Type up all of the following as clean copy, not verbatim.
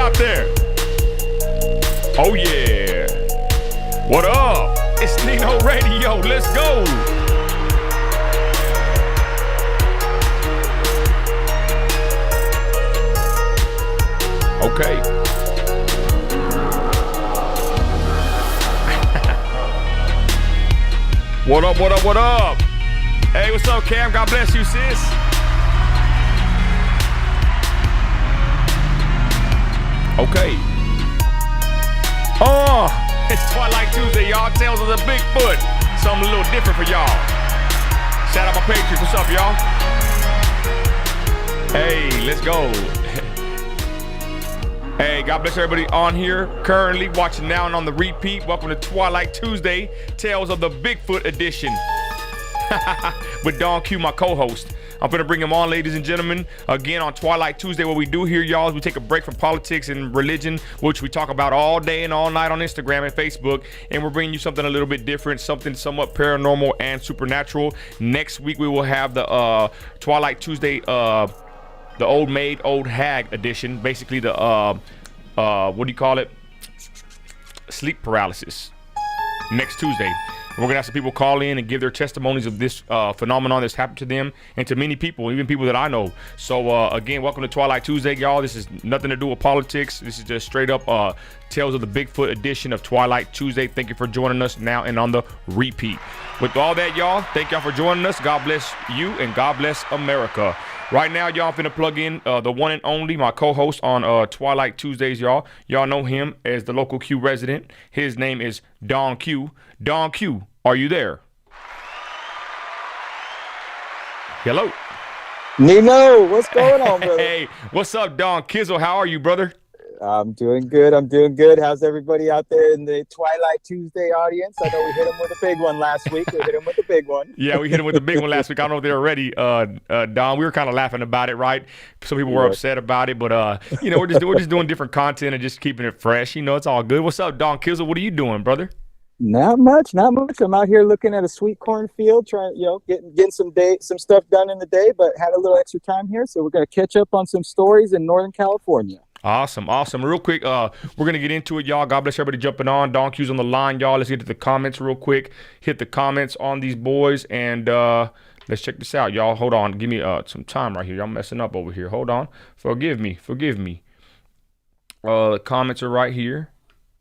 out there? Oh yeah. What up? It's Nino Radio. Let's go. Okay. What up, what up, what up? Hey, what's up, Cam? God bless you, sis. Okay. Oh, it's Twilight Tuesday, y'all. Tales of the Bigfoot. Something a little different for y'all. Shout out my Patriots. What's up, y'all? Hey, let's go. Hey, God bless everybody on here, currently watching now and on the repeat. Welcome to Twilight Tuesday, Tales of the Bigfoot edition. With Don Q, my co-host. I'm gonna bring him on, ladies and gentlemen, again on Twilight Tuesday. What we do here, y'all, is we take a break from politics and religion, which we talk about all day and all night on Instagram and Facebook, and we're bringing you something a little bit different, something somewhat paranormal and supernatural. Next week, we will have the Twilight Tuesday, the old maid, old hag edition, basically the, what do you call it? Sleep paralysis, next Tuesday. We're going to have some people call in and give their testimonies of this phenomenon that's happened to them and to many people, even people that I know. So, again, welcome to Twilight Tuesday, y'all. This is nothing to do with politics. This is just straight up Tales of the Bigfoot edition of Twilight Tuesday. Thank you for joining us now and on the repeat. With all that, y'all, thank y'all for joining us. God bless you and God bless America. Right now, y'all, I'm finna plug in the one and only, my co-host on Twilight Tuesdays, y'all. Y'all know him as the local Q resident. His name is Don Q. Don Q, are you there? Hello. Nino, what's going on, brother? Hey, what's up, Don Kizzle? How are you, brother? I'm doing good. I'm doing good. How's everybody out there in the Twilight Tuesday audience? I know we hit them with a big one last week. We hit them with the big one. Yeah, we hit them with the big one last week. I don't know if they're ready, Don. We were kind of laughing about it, right? Some people were upset about it, but you know, we're just doing different content and just keeping it fresh. You know, it's all good. What's up, Don Kizzle? What are you doing, brother? Not much. I'm out here looking at a sweet cornfield, trying, getting some stuff done in the day, but had a little extra time here, so we're gonna catch up on some stories in Northern California. Awesome. Real quick, we're going to get into it, y'all. God bless everybody jumping on. Don Q's on the line, y'all. Let's get to the comments real quick. Hit the comments on these boys, and let's check this out, y'all. Hold on. Give me some time right here. Y'all messing up over here. Hold on. Forgive me. The comments are right here.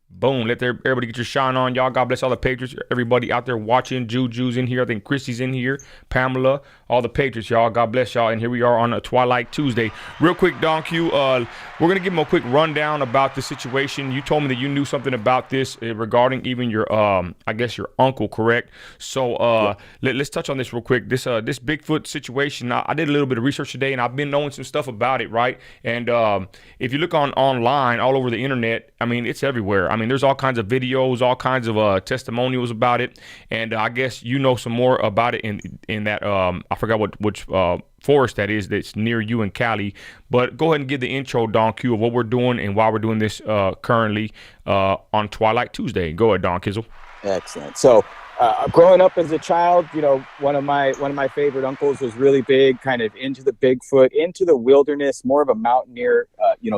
Boom. Let everybody get your shine on, y'all. God bless all the Patriots. Everybody out there watching. Juju's in here. I think Christy's in here. Pamela. All the Patriots, y'all. God bless y'all. And here we are on a Twilight Tuesday. Real quick, Don Q, we're going to give them a quick rundown about the situation. You told me that you knew something about this regarding even your, I guess your uncle, correct? So yeah. Let's touch on this real quick. This Bigfoot situation, I did a little bit of research today, and I've been knowing some stuff about it, right? And if you look online, all over the internet, I mean, it's everywhere. I mean, there's all kinds of videos, all kinds of testimonials about it, and I guess you know some more about it in that I forgot which forest that is that's near you in Cali. But go ahead and give the intro, Don Q, of what we're doing and why we're doing this currently on Twilight Tuesday. Go ahead, Don Kizzle. Excellent. So growing up as a child, one of my favorite uncles was really big, kind of into the Bigfoot, into the wilderness, more of a mountaineer,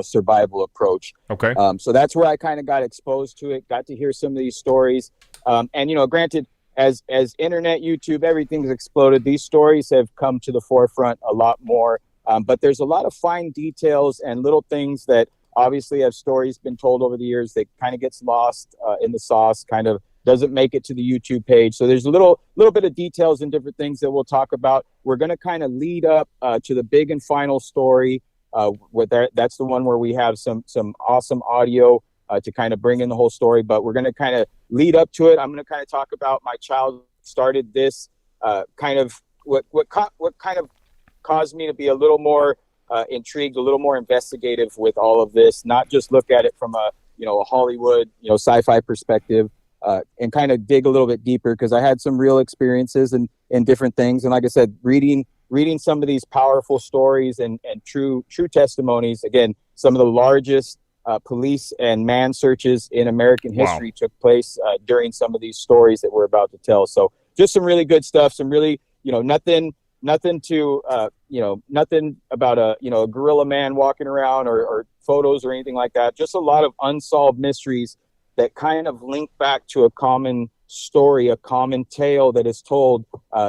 survival approach. Okay. So that's where I kind of got exposed to it, got to hear some of these stories. And, granted, as internet, YouTube, everything's exploded, these stories have come to the forefront a lot more. But there's a lot of fine details and little things that obviously have stories been told over the years that kind of gets lost in the sauce, kind of doesn't make it to the YouTube page. So there's a little bit of details and different things that we'll talk about. We're going to kind of lead up to the big and final story. That's the one where we have some awesome audio to kind of bring in the whole story. But we're going to kind of lead up to it. I'm going to kind of talk about my child started this kind of what kind of caused me to be a little more intrigued, a little more investigative with all of this, not just look at it from a Hollywood, sci-fi perspective. And kind of dig a little bit deeper because I had some real experiences and different things. And like I said, reading some of these powerful stories and true testimonies. Again, some of the largest police and man searches in American history took place during some of these stories that we're about to tell. So just some really good stuff. Some really, nothing nothing to nothing about a gorilla man walking around or photos or anything like that. Just a lot of unsolved mysteries that kind of link back to a common story, a common tale that is told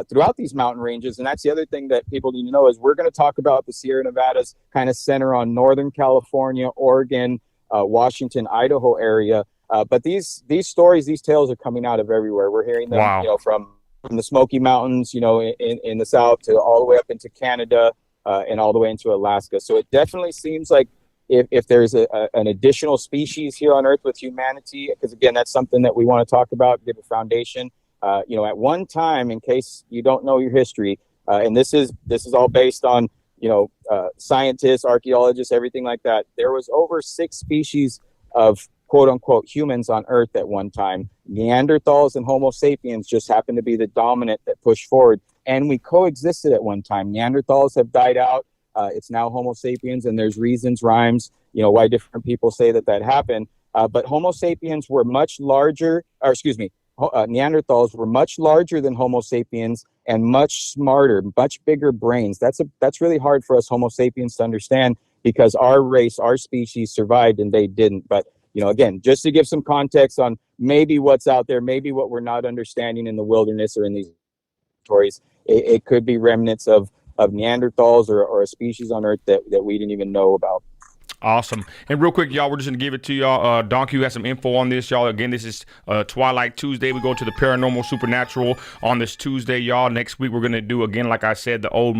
throughout these mountain ranges. And that's the other thing that people need to know is we're going to talk about the Sierra Nevadas kind of center on Northern California, Oregon, Washington, Idaho area. But these stories, these tales are coming out of everywhere. We're hearing them, Wow. From the Smoky Mountains, in the south to all the way up into Canada and all the way into Alaska. So it definitely seems like if there's an additional species here on Earth with humanity, because again, that's something that we want to talk about, give a foundation. At one time, in case you don't know your history, and this is all based on scientists, archaeologists, everything like that. There was over 6 species of quote unquote humans on Earth at one time. Neanderthals and Homo sapiens just happened to be the dominant that pushed forward, and we coexisted at one time. Neanderthals have died out. It's now Homo sapiens, and there's reasons, rhymes, why different people say that happened. But Homo sapiens were much larger, or excuse me, Neanderthals were much larger than Homo sapiens and much smarter, much bigger brains. That's really hard for us Homo sapiens to understand because our race, our species survived and they didn't. But again, just to give some context on maybe what's out there, maybe what we're not understanding in the wilderness or in these stories, it could be remnants of Neanderthals or a species on Earth that we didn't even know about. Awesome. And real quick, y'all, we're just going to give it to y'all. Donkey has some info on this, y'all. Again, this is Twilight Tuesday. We go to the paranormal, supernatural on this Tuesday, y'all. Next week, we're going to do, again, like I said, the old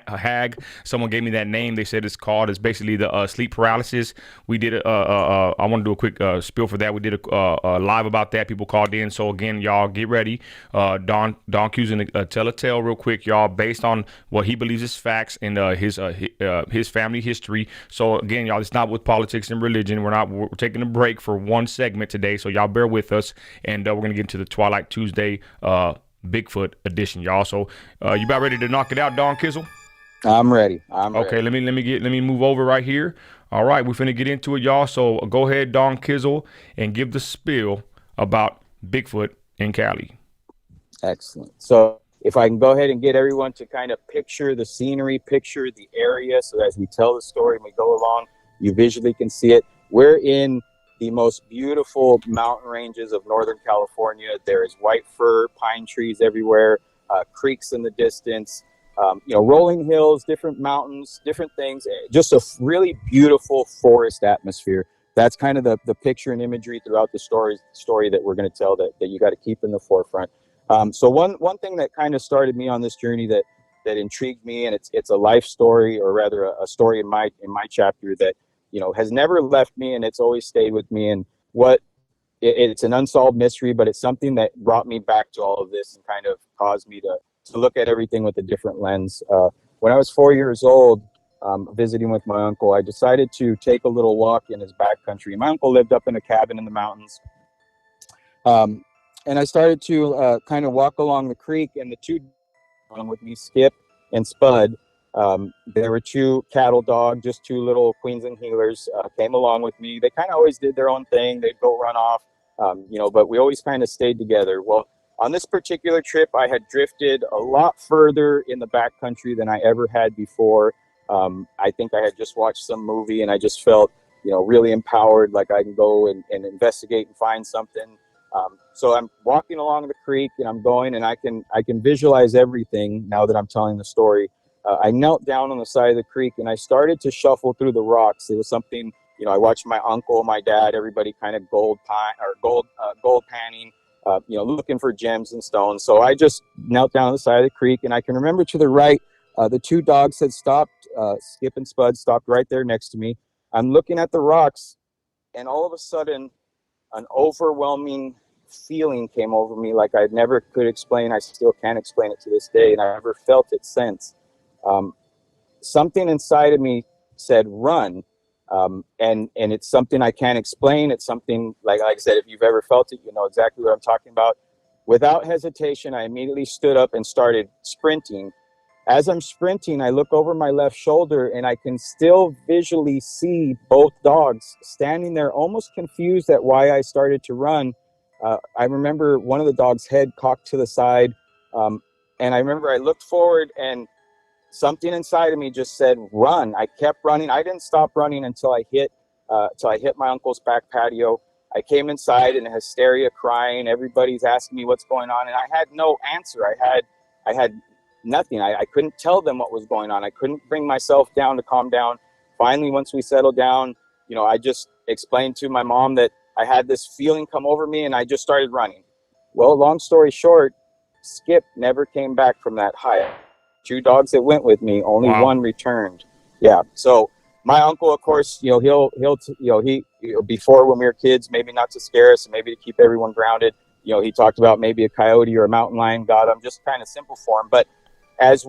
hag. Someone gave me that name. They said it's basically the sleep paralysis. We did I want to do a quick spiel for that. We did a live about that. People called in. So, again, y'all, get ready. Donkey's going to tell a tale real quick, y'all, based on what he believes is facts and his family history. So again, y'all, it's not with politics and religion. We're taking a break for one segment today. So y'all bear with us, and we're gonna get into the Twilight Tuesday Bigfoot edition, y'all. So you about ready to knock it out, Don Kizzle? I'm ready. Okay, let me move over right here. All right, we're finna get into it, y'all. So go ahead, Don Kizzle, and give the spiel about Bigfoot in Cali. Excellent. So if I can go ahead and get everyone to kind of picture the scenery, picture the area, so as we tell the story and we go along, you visually can see it. We're in the most beautiful mountain ranges of Northern California. There is white fir, pine trees everywhere, creeks in the distance, rolling hills, different mountains, different things. Just a really beautiful forest atmosphere. That's kind of the picture and imagery throughout the story that we're going to tell that you got to keep in the forefront. So one thing that kind of started me on this journey that intrigued me, and it's a life story, or rather a story in my chapter that has never left me, and it's always stayed with me. And it's an unsolved mystery, but it's something that brought me back to all of this and kind of caused me to look at everything with a different lens. When I was 4 years old, visiting with my uncle, I decided to take a little walk in his backcountry. My uncle lived up in a cabin in the mountains. And I started to kind of walk along the creek, and the two along with me, Skip and Spud. There were 2 cattle dogs, just 2 little queens and healers, came along with me. They kind of always did their own thing. They'd go run off, but we always kind of stayed together. Well, on this particular trip, I had drifted a lot further in the backcountry than I ever had before. I think I had just watched some movie, and I just felt, really empowered, like I can go and investigate and find something. So I'm walking along the creek, and I'm going, and I can visualize everything now that I'm telling the story. I knelt down on the side of the creek, and I started to shuffle through the rocks. It was something, I watched my uncle, my dad, everybody kind of gold panning, looking for gems and stones. So I just knelt down on the side of the creek, and I can remember to the right, the 2 dogs had stopped. Skip and Spud stopped right there next to me. I'm looking at the rocks, and all of a sudden, an overwhelming feeling came over me like I never could explain. I still can't explain it to this day, and I never felt it since. Something inside of me said, run. And it's something I can't explain. It's something, like I said, if you've ever felt it, you know exactly what I'm talking about. Without hesitation, I immediately stood up and started sprinting. As I'm sprinting, I look over my left shoulder, and I can still visually see both dogs standing there, almost confused at why I started to run. I remember one of the dogs' head cocked to the side. And I remember I looked forward and something inside of me just said, run. I kept running. I didn't stop running until I hit my uncle's back patio. I came inside in hysteria, crying. Everybody's asking me what's going on. And I had no answer. I had nothing. I couldn't tell them what was going on. I couldn't bring myself down to calm down. Finally, once we settled down, I just explained to my mom that I had this feeling come over me and I just started running. Well, long story short, Skip never came back from that hike. 2 dogs that went with me, only one returned. Yeah. So my uncle, of course, he'll before when we were kids, maybe not to scare us and maybe to keep everyone grounded, he talked about maybe a coyote or a mountain lion got him, just kind of simple for him. But as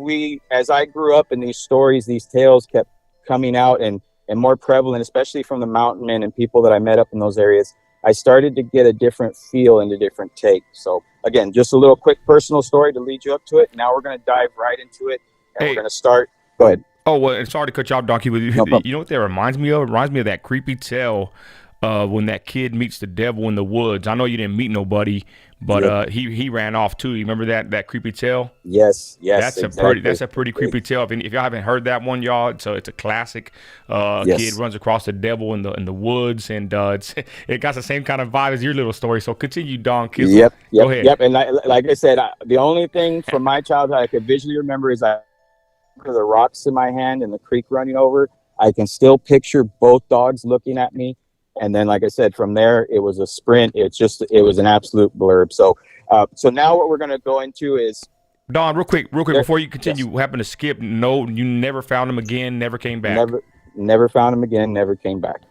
I grew up and these stories, these tales kept coming out and more prevalent, especially from the mountain men and people that I met up in those areas, I started to get a different feel and a different take. So again, just a little quick personal story to lead you up to it. Now we're going to dive right into it, and we're going to start. Go ahead. Oh, well, sorry to cut you off, Donkey. But you know what that reminds me of? It reminds me of that creepy tale when that kid meets the devil in the woods. I know you didn't meet nobody, but he ran off too. You remember that creepy tale? Yes. That's a pretty creepy tale. If y'all haven't heard that one, y'all, it's a classic. Kid runs across the devil in the woods, and it got the same kind of vibe as your little story. So continue, Don. Go ahead. And like I said, the only thing from my childhood I could visually remember is the rocks in my hand and the creek running over. I can still picture both dogs looking at me. And then, like I said, from there, it was a sprint. It was an absolute blurb. So now what we're going to go into is, Don, real quick, before you continue, what happened to Skip? No, you never found him again, never came back. Never found him again, never came back.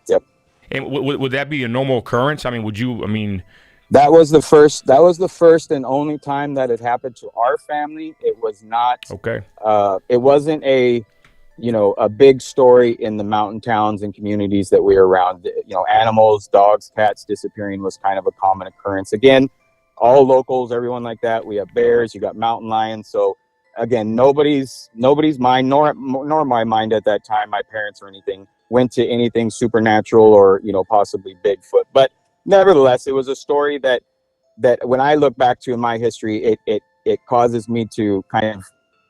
Yep. And would that be a normal occurrence? I mean, that was the first and only time that it happened to our family. It was not, okay. It wasn't a big story in the mountain towns and communities that we were around. Animals, dogs, cats disappearing was kind of a common occurrence. Again, all locals, everyone like that. We have bears, you got mountain lions. So again, nobody's mind, nor my mind at that time, my parents or anything, went to anything supernatural or, possibly Bigfoot. But nevertheless, it was a story that when I look back to in my history, it causes me to kind of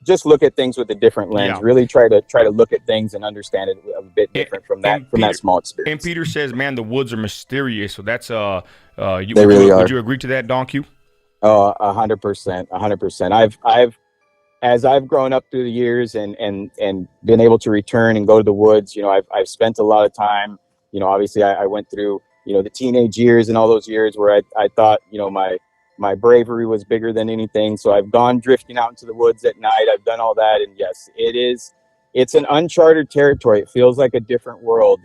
just look at things with a different lens. Really try to look at things and understand it a bit different from that small experience. And Peter says, "Man, the woods are mysterious." So that's they really are. Would you agree to that, Don Q? Oh, 100%, 100%. As I've grown up through the years and been able to return and go to the woods, I've spent a lot of time. Obviously I went through the teenage years and all those years where I thought my bravery was bigger than anything. So I've gone drifting out into the woods at night. I've done all that. And yes, it's an uncharted territory. It feels like a different world.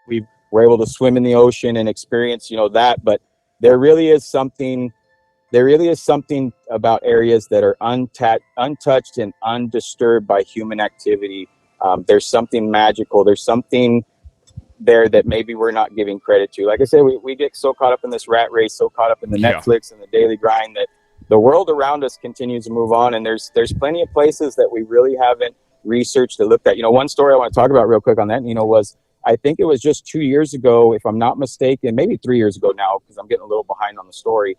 We're able to swim in the ocean and experience, that, but there really is something about areas that are untouched and undisturbed by human activity. There's something magical. There's something there that maybe we're not giving credit to. Like I said, we get so caught up in this rat race, so caught up in the Netflix and the daily grind that the world around us continues to move on. And there's plenty of places that we really haven't researched or looked at. One story I want to talk about real quick on that, Nino, was I think it was just 2 years ago, if I'm not mistaken, maybe 3 years ago now, because I'm getting a little behind on the story.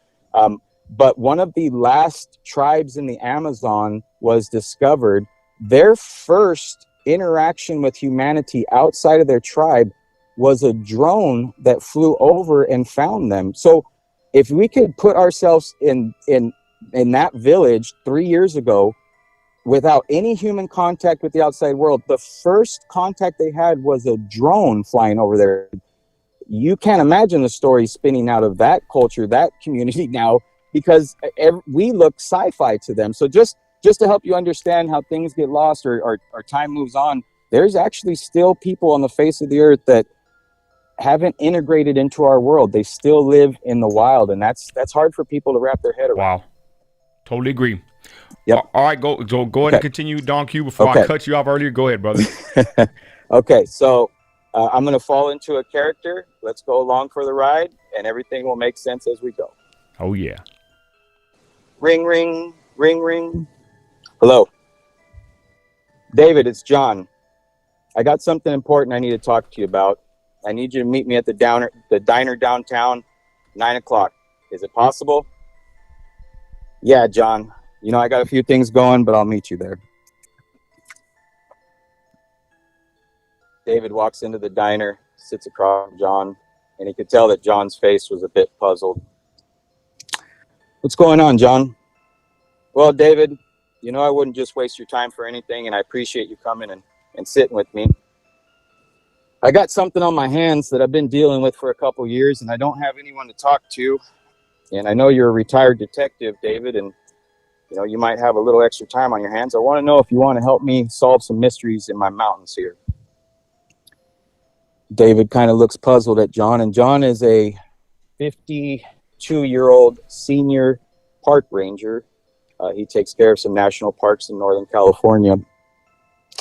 But one of the last tribes in the Amazon was discovered. Their first interaction with humanity outside of their tribe was a drone that flew over and found them. So if we could put ourselves in that village 3 years ago without any human contact with the outside world, the first contact they had was a drone flying over there. You can't imagine the story spinning out of that culture, that community now, because we look sci-fi to them. So just to help you understand how things get lost or time moves on, there's actually still people on the face of the earth that haven't integrated into our world. They still live in the wild, and that's hard for people to wrap their head around. Wow. Totally agree. Yep. All right, go ahead and continue, Don Q. Before I cut you off earlier, go ahead, brother. Okay, so I'm going to fall into a character. Let's go along for the ride, and everything will make sense as we go. Oh, yeah. Ring, ring, ring, ring. Hello. David, it's John. I got something important I need to talk to you about. I need you to meet me at the diner downtown, 9 o'clock. Is it possible? Yeah, John. You know, I got a few things going, but I'll meet you there. David walks into the diner, sits across from John, and he could tell that John's face was a bit puzzled. What's going on, John? Well, David, you know I wouldn't just waste your time for anything, and I appreciate you coming and sitting with me. I got something on my hands that I've been dealing with for a couple years, and I don't have anyone to talk to. And I know you're a retired detective, David, and you know you might have a little extra time on your hands. I want to know if you want to help me solve some mysteries in my mountains here. David kind of looks puzzled at John, and John is a 52-year-old senior park ranger. He takes care of some national parks in Northern California.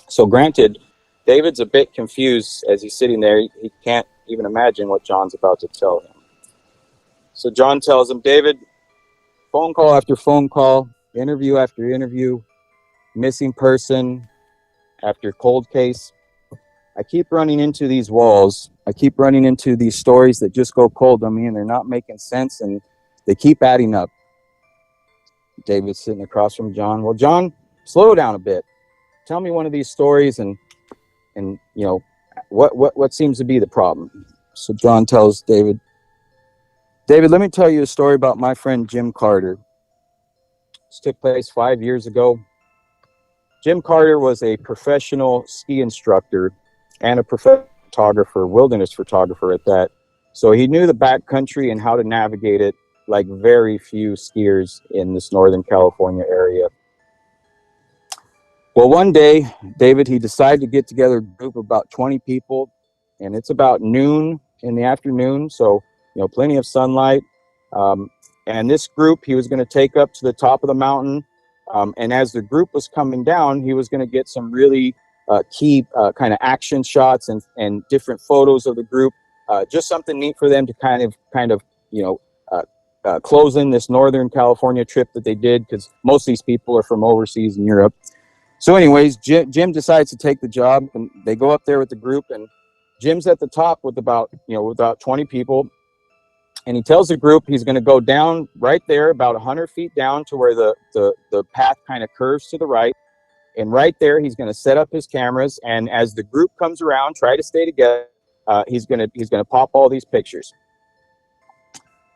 So granted, David's a bit confused as he's sitting there. He can't even imagine what John's about to tell him. So John tells him, David, phone call after phone call, interview after interview, missing person after cold case. I keep running into these walls. I keep running into these stories that just go cold on me, and they're not making sense, and they keep adding up. David's sitting across from John. Well, John, slow down a bit. Tell me one of these stories, and you know what seems to be the problem. So John tells David, let me tell you a story about my friend Jim Carter. This took place 5 years ago. Jim Carter was a professional ski instructor and a professional photographer, wilderness photographer at that. So he knew the backcountry and how to navigate it like very few skiers in this Northern California area. Well, one day, David, he decided to get together a group of about 20 people, and it's about noon in the afternoon, so you know, plenty of sunlight. And this group he was going to take up to the top of the mountain, and as the group was coming down, he was going to get some really key kind of action shots and different photos of the group, just something neat for them to kind of you know, close in this Northern California trip that they did, because most of these people are from overseas in Europe. So anyways, Jim decides to take the job, and they go up there with the group, and Jim's at the top with about 20 people, and he tells the group he's going to go down right there about 100 feet down to where the path kind of curves to the right. And right there, he's going to set up his cameras, and as the group comes around, try to stay together. He's going to pop all these pictures.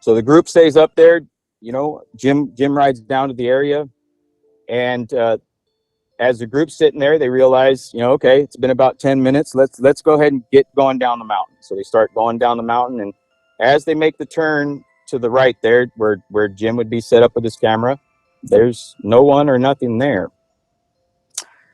So the group stays up there. You know, Jim rides down to the area, and as the group's sitting there, they realize, you know, okay, it's been about 10 minutes. Let's go ahead and get going down the mountain. So they start going down the mountain, and as they make the turn to the right there, where Jim would be set up with his camera, there's no one or nothing there.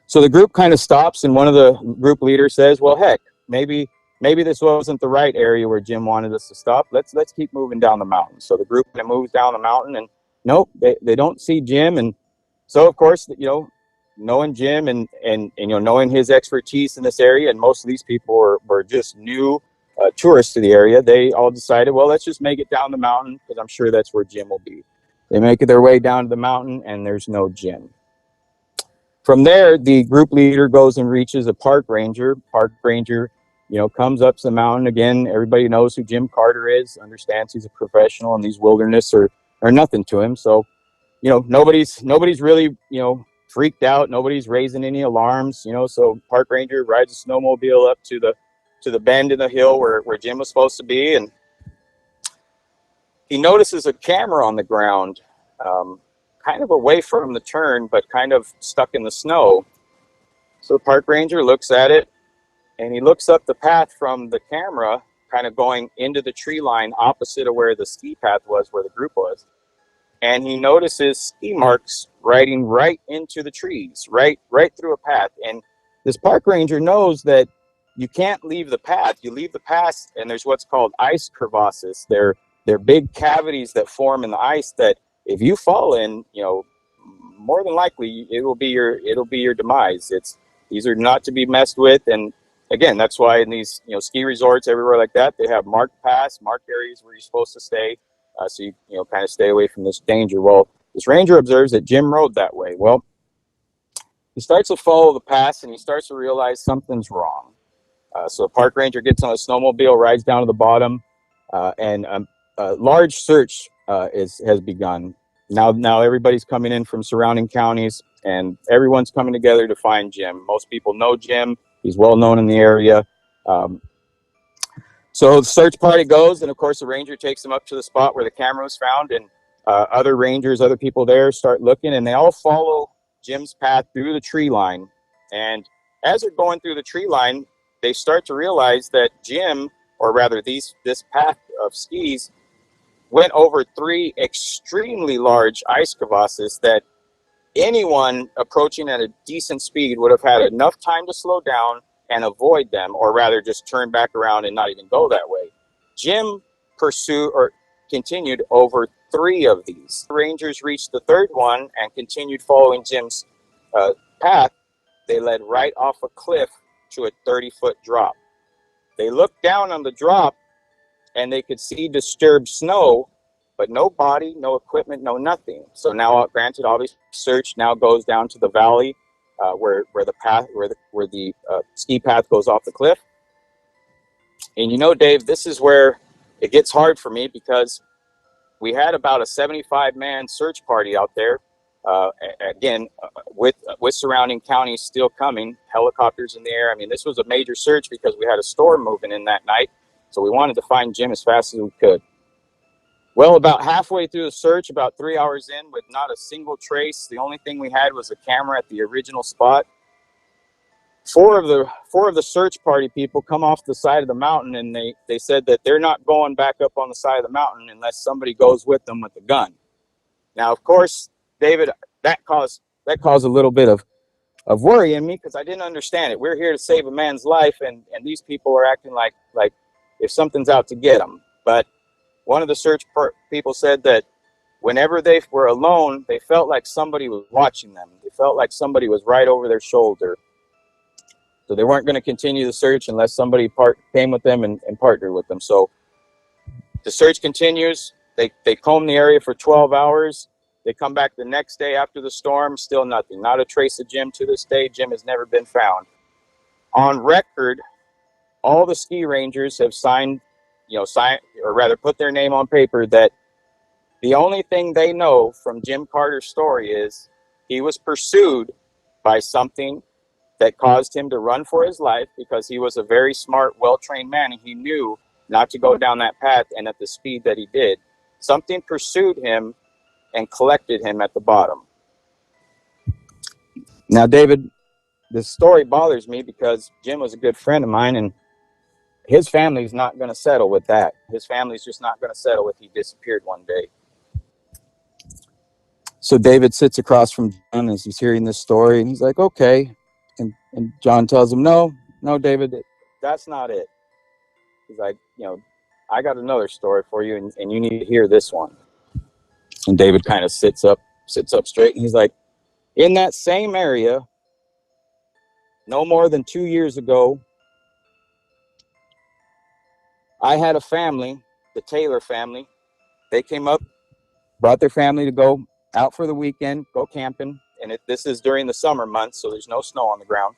So the group kind of stops, and one of the group leaders says, well, heck, maybe this wasn't the right area where Jim wanted us to stop. Let's keep moving down the mountain. So the group kind of moves down the mountain, and nope, they don't see Jim. And so, of course, you know, knowing Jim and you know, knowing his expertise in this area, and most of these people were just new tourists to the area, they all decided, well, let's just make it down the mountain, because I'm sure that's where Jim will be. They make their way down to the mountain, and there's no Jim. From there, the group leader goes and reaches a park ranger. Park ranger, you know, comes up to the mountain. Again, everybody knows who Jim Carter is, understands he's a professional, and these wilderness are nothing to him. So, you know, nobody's really, you know, freaked out. Nobody's raising any alarms, you know. So park ranger rides a snowmobile up to the bend in the hill where Jim was supposed to be, and he notices a camera on the ground, kind of away from the turn, but kind of stuck in the snow. So the park ranger looks at it, and he looks up the path from the camera, kind of going into the tree line opposite of where the ski path was, where the group was. And he notices ski marks riding right into the trees, right through a path. And this park ranger knows that you can't leave the path. You leave the path, and there's what's called ice crevasses. They're big cavities that form in the ice that if you fall in, you know, more than likely it'll be your demise. These are not to be messed with. And again, that's why in these, you know, ski resorts everywhere like that, they have marked paths, marked areas where you're supposed to stay, so you know, kind of stay away from this danger. Well, this ranger observes that Jim rode that way. Well, he starts to follow the path, and he starts to realize something's wrong. So the park ranger gets on a snowmobile, rides down to the bottom, and a large search has begun. Now everybody's coming in from surrounding counties, and everyone's coming together to find Jim. Most people know Jim. He's well known in the area. So the search party goes, and of course the ranger takes them up to the spot where the camera was found, and other rangers, other people there start looking, and they all follow Jim's path through the tree line. And as they're going through the tree line, they start to realize that Jim, or rather this path of skis, went over 3 extremely large ice crevasses that anyone approaching at a decent speed would have had enough time to slow down and avoid them, or rather just turn back around and not even go that way. Jim continued over 3 of these. The Rangers reached the 3rd one and continued following Jim's path. They led right off a cliff to a 30-foot drop. They looked down on the drop and they could see disturbed snow, but no body, no equipment, no nothing. So now, granted, obviously, search now goes down to the valley where the ski path goes off the cliff. And you know, Dave, this is where it gets hard for me, because we had about a 75-man search party out there. With surrounding counties still coming, helicopters in the air. I mean, this was a major search because we had a storm moving in that night. So we wanted to find Jim as fast as we could. Well, about halfway through the search, about 3 hours in, with not a single trace, the only thing we had was a camera at the original spot. Four of the search party people come off the side of the mountain, and they said that they're not going back up on the side of the mountain unless somebody goes with them with a gun. Now, of course, David, that caused a little bit of worry in me, because I didn't understand it. We're here to save a man's life, and these people are acting like if something's out to get them. But one of the search people said that whenever they were alone, they felt like somebody was watching them. They felt like somebody was right over their shoulder. So they weren't going to continue the search unless somebody came with them and partnered with them. So the search continues. They comb the area for 12 hours. They come back the next day after the storm, still nothing. Not a trace of Jim to this day. Jim has never been found. On record, all the ski rangers have put their name on paper that the only thing they know from Jim Carter's story is he was pursued by something that caused him to run for his life, because he was a very smart, well-trained man, and he knew not to go down that path and at the speed that he did. Something pursued him and collected him at the bottom. Now, David, this story bothers me because Jim was a good friend of mine, and his family's not going to settle with that. His family's just not going to settle with he disappeared one day. So David sits across from John as he's hearing this story, and he's like, okay. And John tells him, no, David, that's not it. He's like, I got another story for you, and you need to hear this one. And David kind of sits up straight, and he's like, in that same area, no more than 2 years ago, I had a family, the Taylor family. They came up, brought their family to go out for the weekend, go camping. And this is during the summer months, so there's no snow on the ground.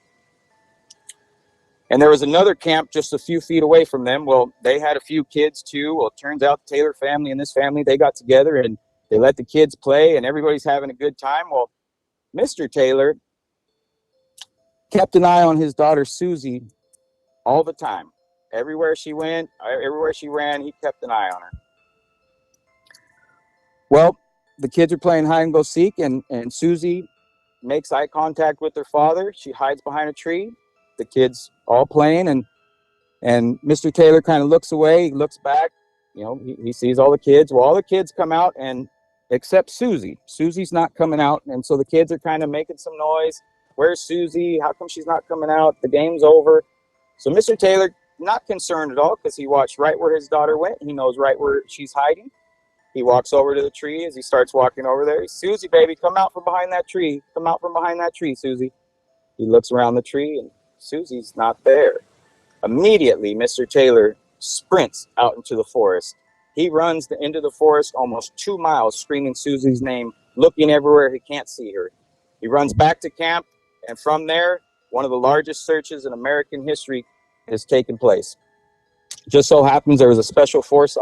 And there was another camp just a few feet away from them. Well, they had a few kids too. Well, it turns out the Taylor family and this family, they got together and they let the kids play, and everybody's having a good time. Well, Mr. Taylor kept an eye on his daughter, Susie, all the time. Everywhere she went, everywhere she ran, he kept an eye on her. Well, the kids are playing hide and go seek, and Susie makes eye contact with her father. She hides behind a tree. The kids all playing, and Mr. Taylor kind of looks away. He looks back. He sees all the kids. Well, all the kids come out, and except Susie. Susie's not coming out, and so the kids are kind of making some noise. Where's Susie? How come she's not coming out? The game's over. So Mr. Taylor, not concerned at all, because he watched right where his daughter went. He knows right where she's hiding. He walks over to the tree. As he starts walking over there, Susie, baby, come out from behind that tree. Come out from behind that tree, Susie. He looks around the tree, and Susie's not there. Immediately, Mr. Taylor sprints out into the forest. He runs into the forest almost 2 miles, screaming Susie's name, looking everywhere. He can't see her. He runs back to camp, and from there, one of the largest searches in American history has taken place. Just so happens there was a special force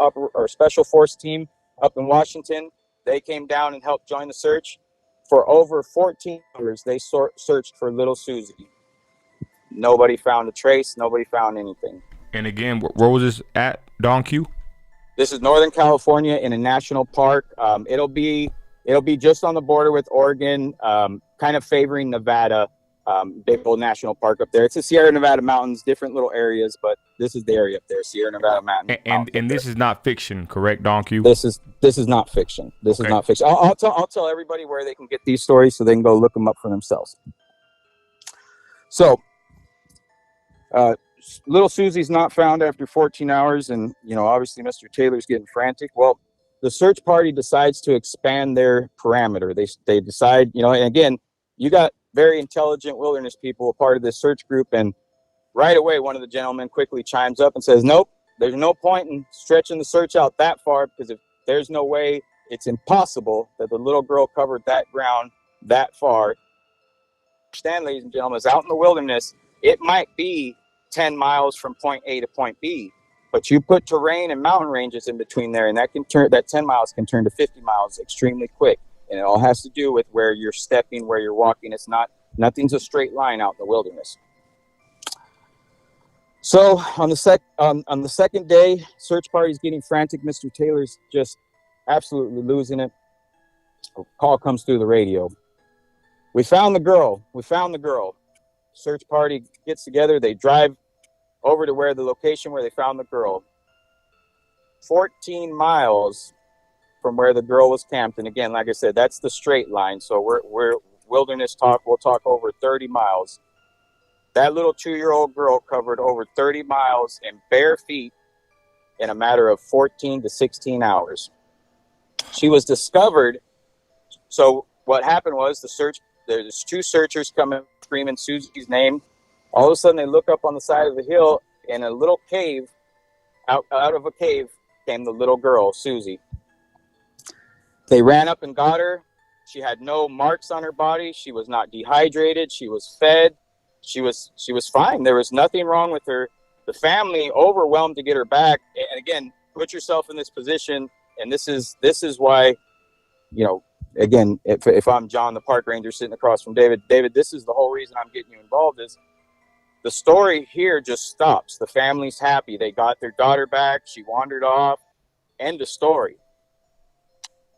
team up in Washington They came down and helped join the search. For over 14 hours, they searched for little Susie. Nobody found a trace. Nobody found anything. And again, where was this at, Don Q? This is Northern California in a national park. It'll be just on the border with Oregon, kind of favoring Nevada. Big old national park up there. It's the Sierra Nevada mountains, different little areas, but this is the area up there, Sierra Nevada mountains. And this is not fiction, correct, Don Q? This is not fiction. This is not fiction. I'll tell everybody where they can get these stories so they can go look them up for themselves. So, little Susie's not found after 14 hours, and obviously Mr. Taylor's getting frantic. Well, the search party decides to expand their parameter. They decide, and again, you got very intelligent wilderness people a part of this search group, and right away one of the gentlemen quickly chimes up and says, nope, there's no point in stretching the search out that far, because if there's no way, it's impossible that the little girl covered that ground that far. Understand, ladies and gentlemen, is out in the wilderness, it might be 10 miles from point A to point B, but you put terrain and mountain ranges in between there, and that 10 miles can turn to 50 miles extremely quick. And it all has to do with where you're stepping, where you're walking. Nothing's a straight line out in the wilderness. So on the second day, search party's getting frantic. Mr. Taylor's just absolutely losing it. A call comes through the radio. We found the girl. Search party gets together. They drive over to where they found the girl. 14 miles from where the girl was camped. And again, like I said, that's the straight line. So we're wilderness talk. We'll talk over 30 miles. That little 2-year-old girl covered over 30 miles in bare feet in a matter of 14 to 16 hours. She was discovered. So what happened was there's 2 searchers coming, screaming Susie's name. All of a sudden they look up on the side of the hill, in a little cave, out of a cave came the little girl, Susie. They ran up and got her. She had no marks on her body. She was not dehydrated. She was fed. She was fine. There was nothing wrong with her. The family overwhelmed to get her back. And again, put yourself in this position. And this is why, again, if I'm John, the park ranger, sitting across from David, this is the whole reason I'm getting you involved, is the story here just stops. The family's happy. They got their daughter back. She wandered off. End of story.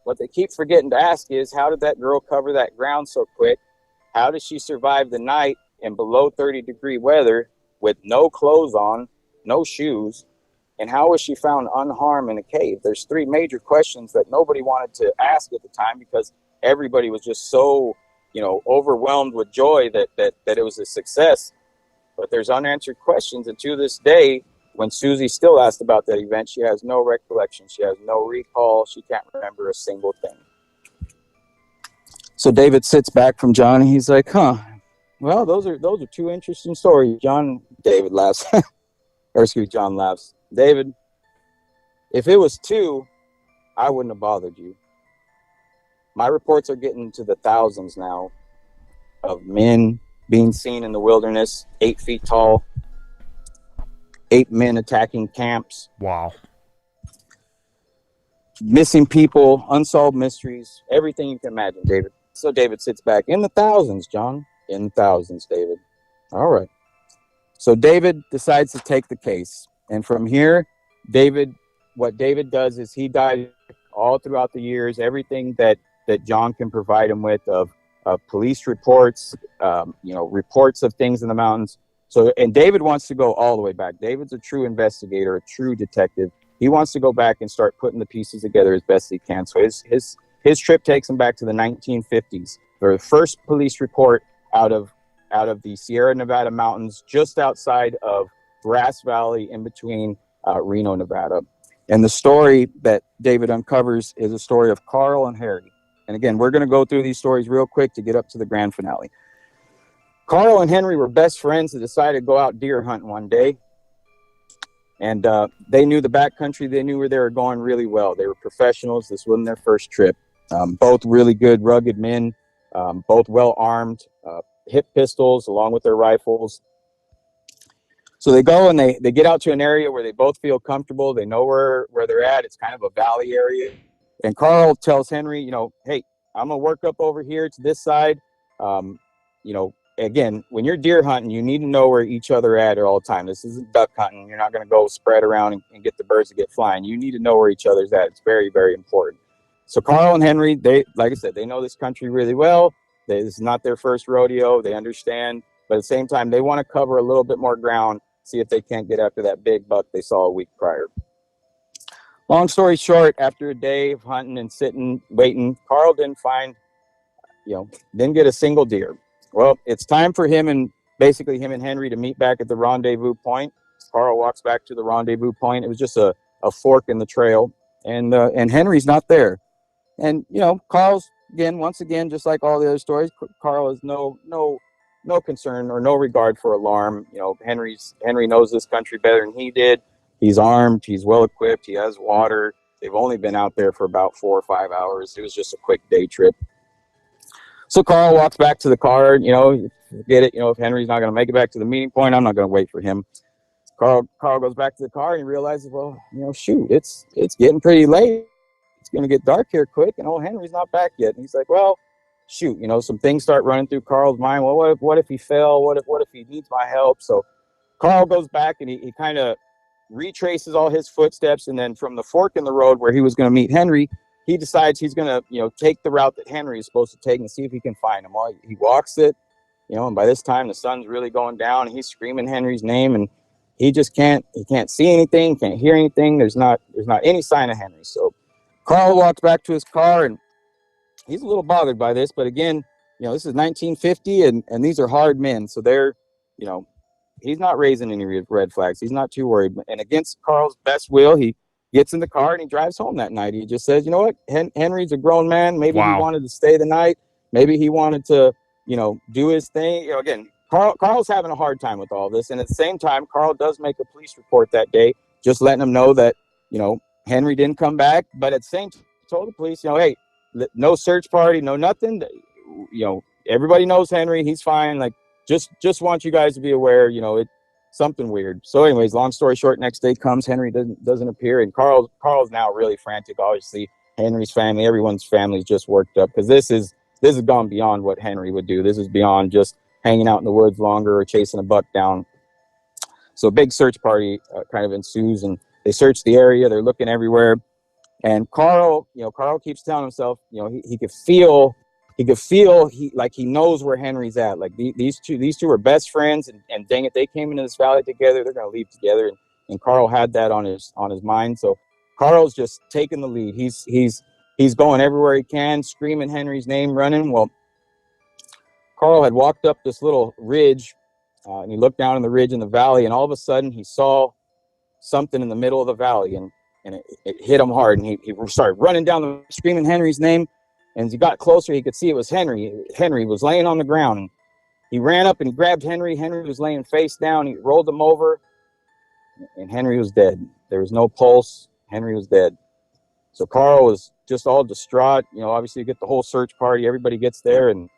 What they keep forgetting to ask is, how did that girl cover that ground so quick? How did she survive the night in below 30-degree weather with no clothes on, no shoes? And how was she found unharmed in a cave? There's 3 major questions that nobody wanted to ask at the time, because everybody was just so, overwhelmed with joy that it was a success. But there's unanswered questions. And to this day, when Susie's still asked about that event, she has no recollection. She has no recall. She can't remember a single thing. So David sits back from John, and he's like, well, those are 2 interesting stories. David laughs. John laughs. David, if it was 2, I wouldn't have bothered you. My reports are getting to the thousands now of men being seen in the wilderness, 8 feet tall, 8 men attacking camps. Wow. Missing people, unsolved mysteries, everything you can imagine, David. So David sits back. In the thousands, John. In the thousands, David. All right. So David decides to take the case. And from here, what David does is he dives all throughout the years, everything that John can provide him with of police reports, reports of things in the mountains. So, and David wants to go all the way back. David's a true investigator, a true detective. He wants to go back and start putting the pieces together as best he can. So his trip takes him back to the 1950s. For the first police report out of the Sierra Nevada mountains, just outside of Grass Valley, in between Reno, Nevada. And the story that David uncovers is a story of Carl and Harry. And again, we're going to go through these stories real quick to get up to the grand finale. Carl and Henry were best friends that decided to go out deer hunting one day. And they knew the backcountry. They knew where they were going really well. They were professionals. This wasn't their first trip. Both really good, rugged men, both well armed, hip pistols along with their rifles. So they go and they get out to an area where they both feel comfortable. They know where they're at. It's kind of a valley area. And Carl tells Henry, hey, I'm gonna work up over here to this side. Um, again, when you're deer hunting, you need to know where each other at all the time. This isn't duck hunting. You're not gonna go spread around and get the birds to get flying. You need to know where each other's at. It's very, very important. So Carl and Henry, they, like I said, they know this country really well. This is not their first rodeo. They understand, but at the same time, they want to cover a little bit more ground, see if they can't get after that big buck they saw a week prior. Long story short, after a day of hunting and sitting, waiting, Carl didn't find, didn't get a single deer. Well, it's time for him and Henry to meet back at the rendezvous point. Carl walks back to the rendezvous point. It was just a fork in the trail, and Henry's not there. And Carl's once again, just like all the other stories, Carl has no concern or no regard for alarm. Henry knows this country better than he did. He's armed. He's well equipped. He has water. They've only been out there for about 4 or 5 hours. It was just a quick day trip. So Carl walks back to the car. Get it. If Henry's not going to make it back to the meeting point, I'm not going to wait for him. Carl goes back to the car and he realizes, well, shoot, it's getting pretty late. It's going to get dark here quick, and old Henry's not back yet. And he's like, well, shoot, some things start running through Carl's mind. Well, what if he fell? What if he needs my help? So Carl goes back and he kind of retraces all his footsteps, and then from the fork in the road where he was going to meet Henry, he decides he's going to take the route that Henry is supposed to take and see if he can find him. Well, he walks it, and by this time the sun's really going down, and he's screaming Henry's name, and he just can't see anything, can't hear anything. There's not any sign of Henry. So Carl walks back to his car, and he's a little bothered by this, but again, this is 1950, and these are hard men, so they're he's not raising any red flags. He's not too worried. And against Carl's best will, he gets in the car and he drives home that night. He just says, you know what? Henry's a grown man. Maybe he wanted to stay the night. Maybe he wanted to, do his thing. Again, Carl's having a hard time with all this. And at the same time, Carl does make a police report that day, just letting them know that, Henry didn't come back. But at the same time, told the police, hey, no search party, no nothing. Everybody knows Henry. He's fine. Like, just want you guys to be aware, it's something weird. So anyways, long story short, next day comes, Henry doesn't appear, and Carl's now really frantic. Obviously, Henry's family, everyone's family's just worked up, because this has gone beyond what Henry would do. This is beyond just hanging out in the woods longer or chasing a buck down. So a big search party kind of ensues, and they search the area. They're looking everywhere, and Carl keeps telling himself, he could feel he knows where Henry's at. Like these two are best friends, and dang it, they came into this valley together. They're going to leave together, and Carl had that on his mind. So Carl's just taking the lead. He's going everywhere he can, screaming Henry's name, running. Well, Carl had walked up this little ridge, and he looked down in the ridge in the valley, and all of a sudden he saw something in the middle of the valley, and it hit him hard, and he started running down, screaming Henry's name. And as he got closer, he could see it was Henry. Henry was laying on the ground. And he ran up and he grabbed Henry. Henry was laying face down. He rolled him over, and Henry was dead. There was no pulse. Henry was dead. So Carl was just all distraught. Obviously you get the whole search party. Everybody gets there, and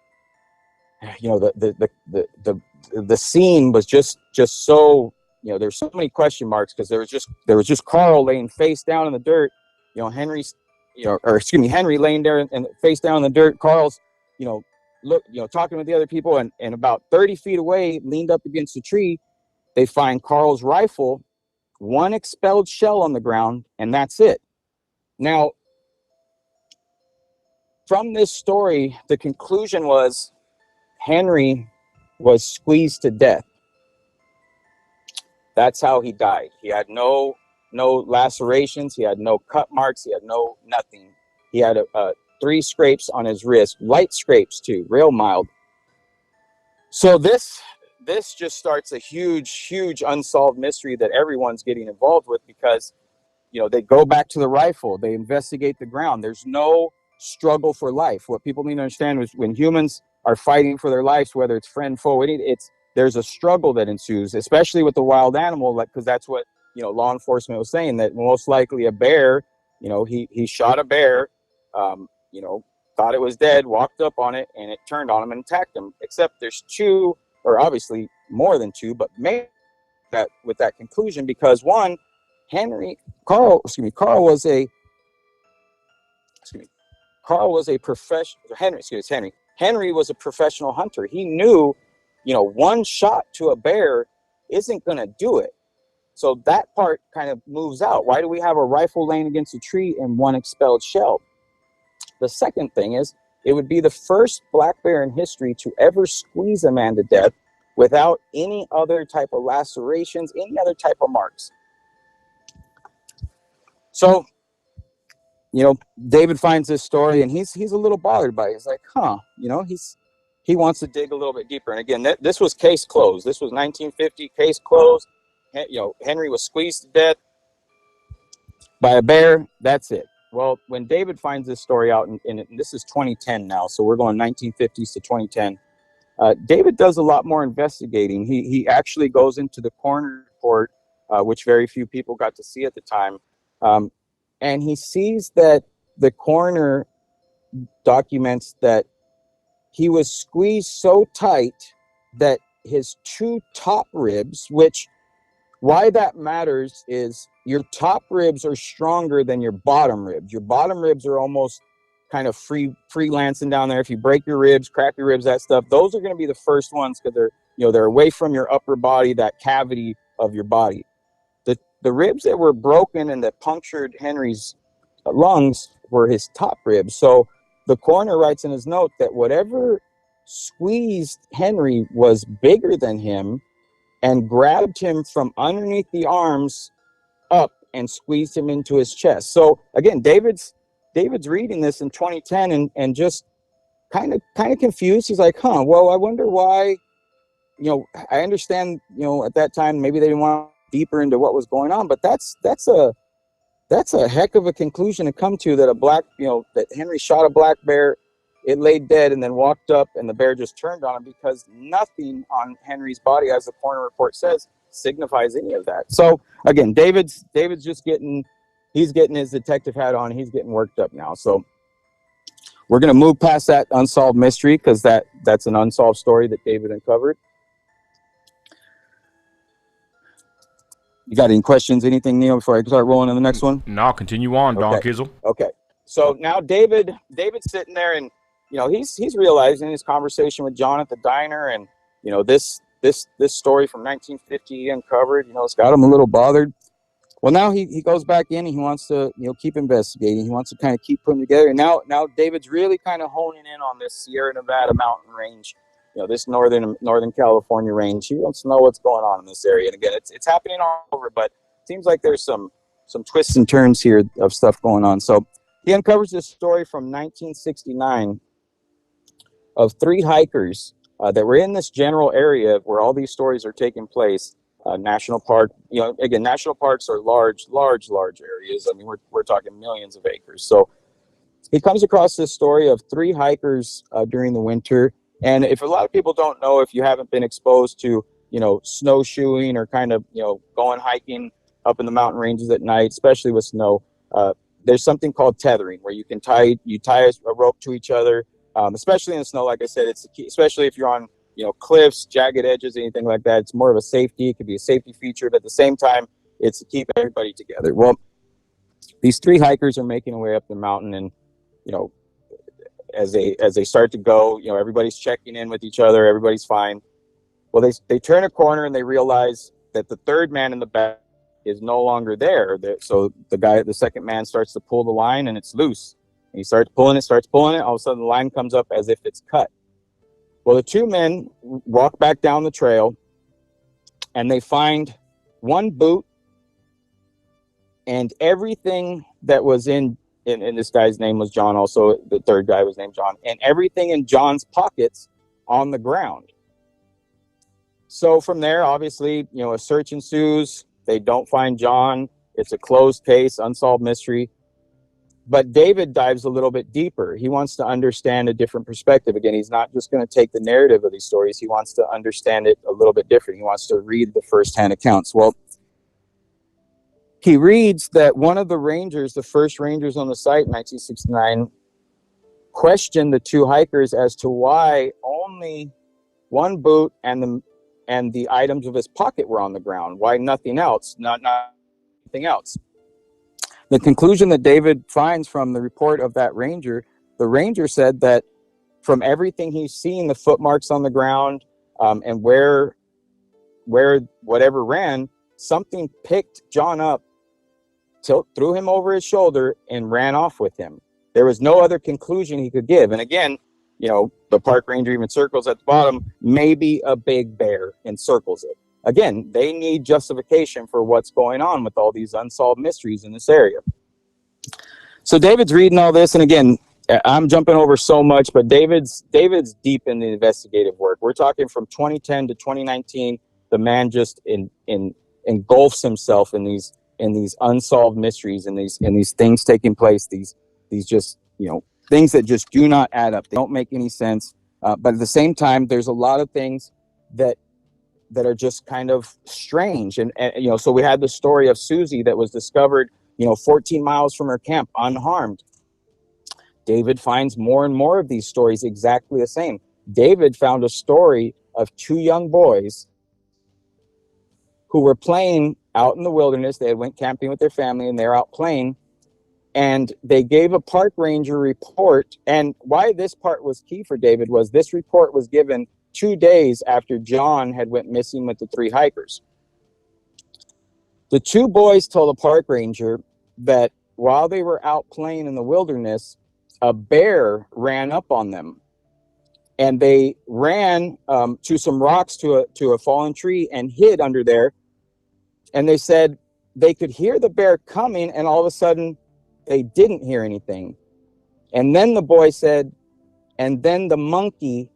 the scene was just so, there's so many question marks, because there was just Carl laying face down in the dirt. Henry laying there and face down in the dirt. Carl's, talking with the other people, and about 30 feet away, leaned up against a tree, they find Carl's rifle, one expelled shell on the ground, and that's it. Now, from this story, the conclusion was Henry was squeezed to death. That's how he died. He had no lacerations. He had no cut marks. He had nothing. He had 3 scrapes on his wrist, light scrapes too, real mild. So this just starts a huge unsolved mystery that everyone's getting involved with, because they go back to the rifle, they investigate the ground. There's no struggle for life. What people need to understand is, when humans are fighting for their lives, whether it's friend, foe, there's a struggle that ensues, especially with the wild animal, because that's what law enforcement was saying, that most likely a bear, he shot a bear, thought it was dead, walked up on it, and it turned on him and attacked him. Except there's 2, or obviously more than 2, but maybe with that conclusion, because one, Carl was Carl was a professional, Henry was a professional hunter. He knew, one shot to a bear isn't going to do it. So that part kind of moves out. Why do we have a rifle laying against a tree and one expelled shell? The second thing is, it would be the first black bear in history to ever squeeze a man to death without any other type of lacerations, any other type of marks. So, David finds this story and he's a little bothered by it. He's like, he wants to dig a little bit deeper. And again, this was case closed. This was 1950, case closed. Henry was squeezed to death by a bear. That's it. Well, when David finds this story out, and this is 2010 now, so we're going 1950s to 2010. David does a lot more investigating. He actually goes into the coroner report, which very few people got to see at the time. And he sees that the coroner documents that he was squeezed so tight that his two top ribs, which why that matters is your top ribs are stronger than your bottom ribs. Your bottom ribs are almost kind of freelancing down there. If you break your ribs, crack your ribs, that stuff, those are going to be the first ones because they're away from your upper body, that cavity of your body. The ribs that were broken and that punctured Henry's lungs were his top ribs. So the coroner writes in his note that whatever squeezed Henry was bigger than him and grabbed him from underneath the arms up and squeezed him into his chest. So again, David's reading this in 2010 and just kind of confused. He's like, well, I wonder why, I understand, at that time, maybe they didn't want deeper into what was going on, but that's a heck of a conclusion to come to, that that Henry shot a black bear, it laid dead, and then walked up and the bear just turned on him, because nothing on Henry's body, as the coroner report says, signifies any of that. So again, David's just getting his detective hat on. He's getting worked up now. So we're going to move past that unsolved mystery, because that's an unsolved story that David uncovered. You got any questions, anything, Nino, before I start rolling in the next one? No, continue on, Don Kizzle. Okay. So now David's sitting there, and he's realizing his conversation with John at the diner, and this story from 1950 he uncovered, it's got him a little bothered. Well, now he goes back in and he wants to keep investigating. He wants to kind of keep putting together. And now David's really kind of honing in on this Sierra Nevada mountain range, this northern California range. He wants to know what's going on in this area. And again, it's happening all over, but it seems like there's some twists and turns here of stuff going on. So he uncovers this story from 1969 of 3 hikers that were in this general area where all these stories are taking place. National park, again, national parks are large areas. I mean, we're talking millions of acres. So he comes across this story of 3 hikers during the winter. And if a lot of people don't know, if you haven't been exposed to, snowshoeing or kind of, going hiking up in the mountain ranges at night, especially with snow, there's something called tethering, where you tie a rope to each other, especially in the snow. Like I said, it's the key, especially if you're on, cliffs, jagged edges, anything like that. It's more of a safety. It could be a safety feature, but at the same time, it's to keep everybody together. Well, these 3 hikers are making their way up the mountain, and, as they start to go, everybody's checking in with each other. Everybody's fine. Well, they turn a corner and they realize that the third man in the back is no longer there. So the second man starts to pull the line, and it's loose. And he starts pulling it. All of a sudden, the line comes up as if it's cut. Well, the 2 men walk back down the trail, and they find 1 boot and everything that was in this guy's name was John. Also, the third guy was named John, and everything in John's pockets on the ground. So from there, obviously, a search ensues. They don't find John. It's a closed case, unsolved mystery. But David dives a little bit deeper. He wants to understand a different perspective. Again, he's not just going to take the narrative of these stories. He wants to understand it a little bit different. He wants to read the firsthand accounts. Well, he reads that one of the rangers, the first rangers on the site in 1969, questioned the 2 hikers as to why only 1 boot and the items of his pocket were on the ground. Why nothing else? Not anything else. The conclusion that David finds from the report of that ranger, the ranger said that from everything he's seen, the footmarks on the ground, and where whatever ran, something picked John up, threw him over his shoulder, and ran off with him. There was no other conclusion he could give. And again, the park ranger even circles at the bottom, maybe a big bear, and circles it. Again, they need justification for what's going on with all these unsolved mysteries in this area. So David's reading all this, and again, I'm jumping over so much, but David's deep in the investigative work. We're talking from 2010 to 2019. The man just engulfs himself in these unsolved mysteries and these things taking place. These just things that just do not add up. They don't make any sense. But at the same time, there's a lot of things that are just kind of strange. And so we had the story of Susie that was discovered 14 miles from her camp unharmed. David finds more and more of these stories exactly the same. David found a story of two young boys who were playing out in the wilderness. They had went camping with their family, and they're out playing, and they gave a park ranger report. And why this part was key for David was this report was given 2 days after John had went missing with the 3 hikers. The 2 boys told the park ranger that while they were out playing in the wilderness, a bear ran up on them, and they ran to some rocks to a fallen tree and hid under there. And they said they could hear the bear coming, and all of a sudden they didn't hear anything. And then the boy said, and then the monkey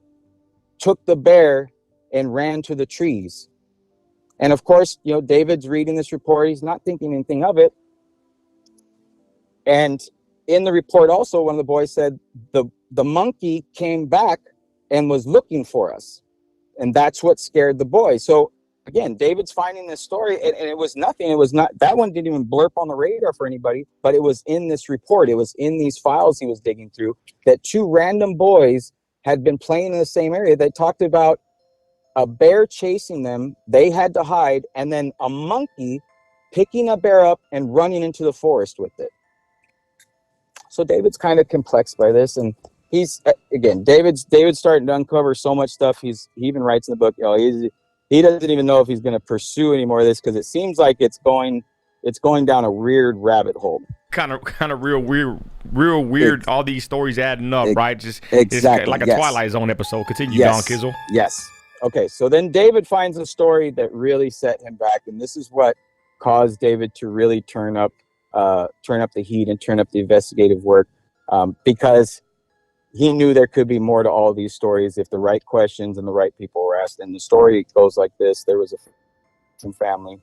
took the bear and ran to the trees. And of course, David's reading this report. He's not thinking anything of it. And in the report also, one of the boys said, the monkey came back and was looking for us. And that's what scared the boy. So again, David's finding this story, and it was nothing. It was not, that one didn't even blurb on the radar for anybody, but it was in this report. It was in these files he was digging through, that 2 random boys had been playing in the same area. They talked about a bear chasing them. They had to hide, and then a monkey picking a bear up and running into the forest with it. So David's kind of complex by this, and he's David's starting to uncover so much stuff. He even writes in the book, he doesn't even know if he's going to pursue any more of this, because it seems like it's going down a weird rabbit hole. Kind of real weird. All these stories adding up, right? Exactly. It's like a Twilight Zone episode. Continue, Don Kizzle. Yes. Okay. So then David finds a story that really set him back, and this is what caused David to really turn up the heat and turn up the investigative work, because he knew there could be more to all these stories if the right questions and the right people were asked. And the story goes like this. There was a family.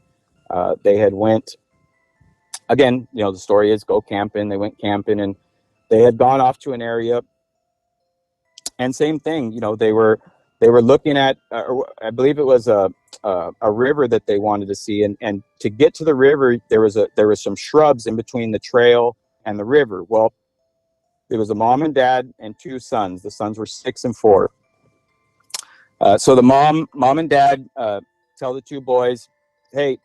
They had went, again, the story is go camping. They went camping, and they had gone off to an area. And same thing, they were looking at, I believe it was a river that they wanted to see. And to get to the river, there was some shrubs in between the trail and the river. Well, it was a mom and dad and 2 sons. The sons were 6 and 4. So the mom and dad tell the 2 boys, "Hey,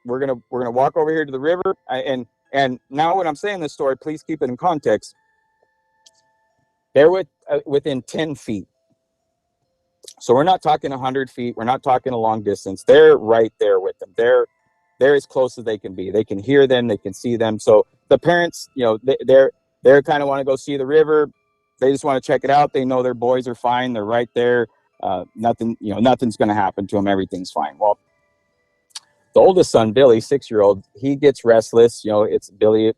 we're gonna walk over here to the river." And now when I'm saying this story, please keep it in context. They're within 10 feet. So we're not talking 100 feet. We're not talking a long distance. They're right there with them. They're as close as they can be. They can hear them. They can see them. So the parents, they're kind of want to go see the river. They just want to check it out. They know their boys are fine. They're right there. Nothing's going to happen to them. Everything's fine. Well, the oldest son, Billy, 6-year-old, he gets restless. It's Billy,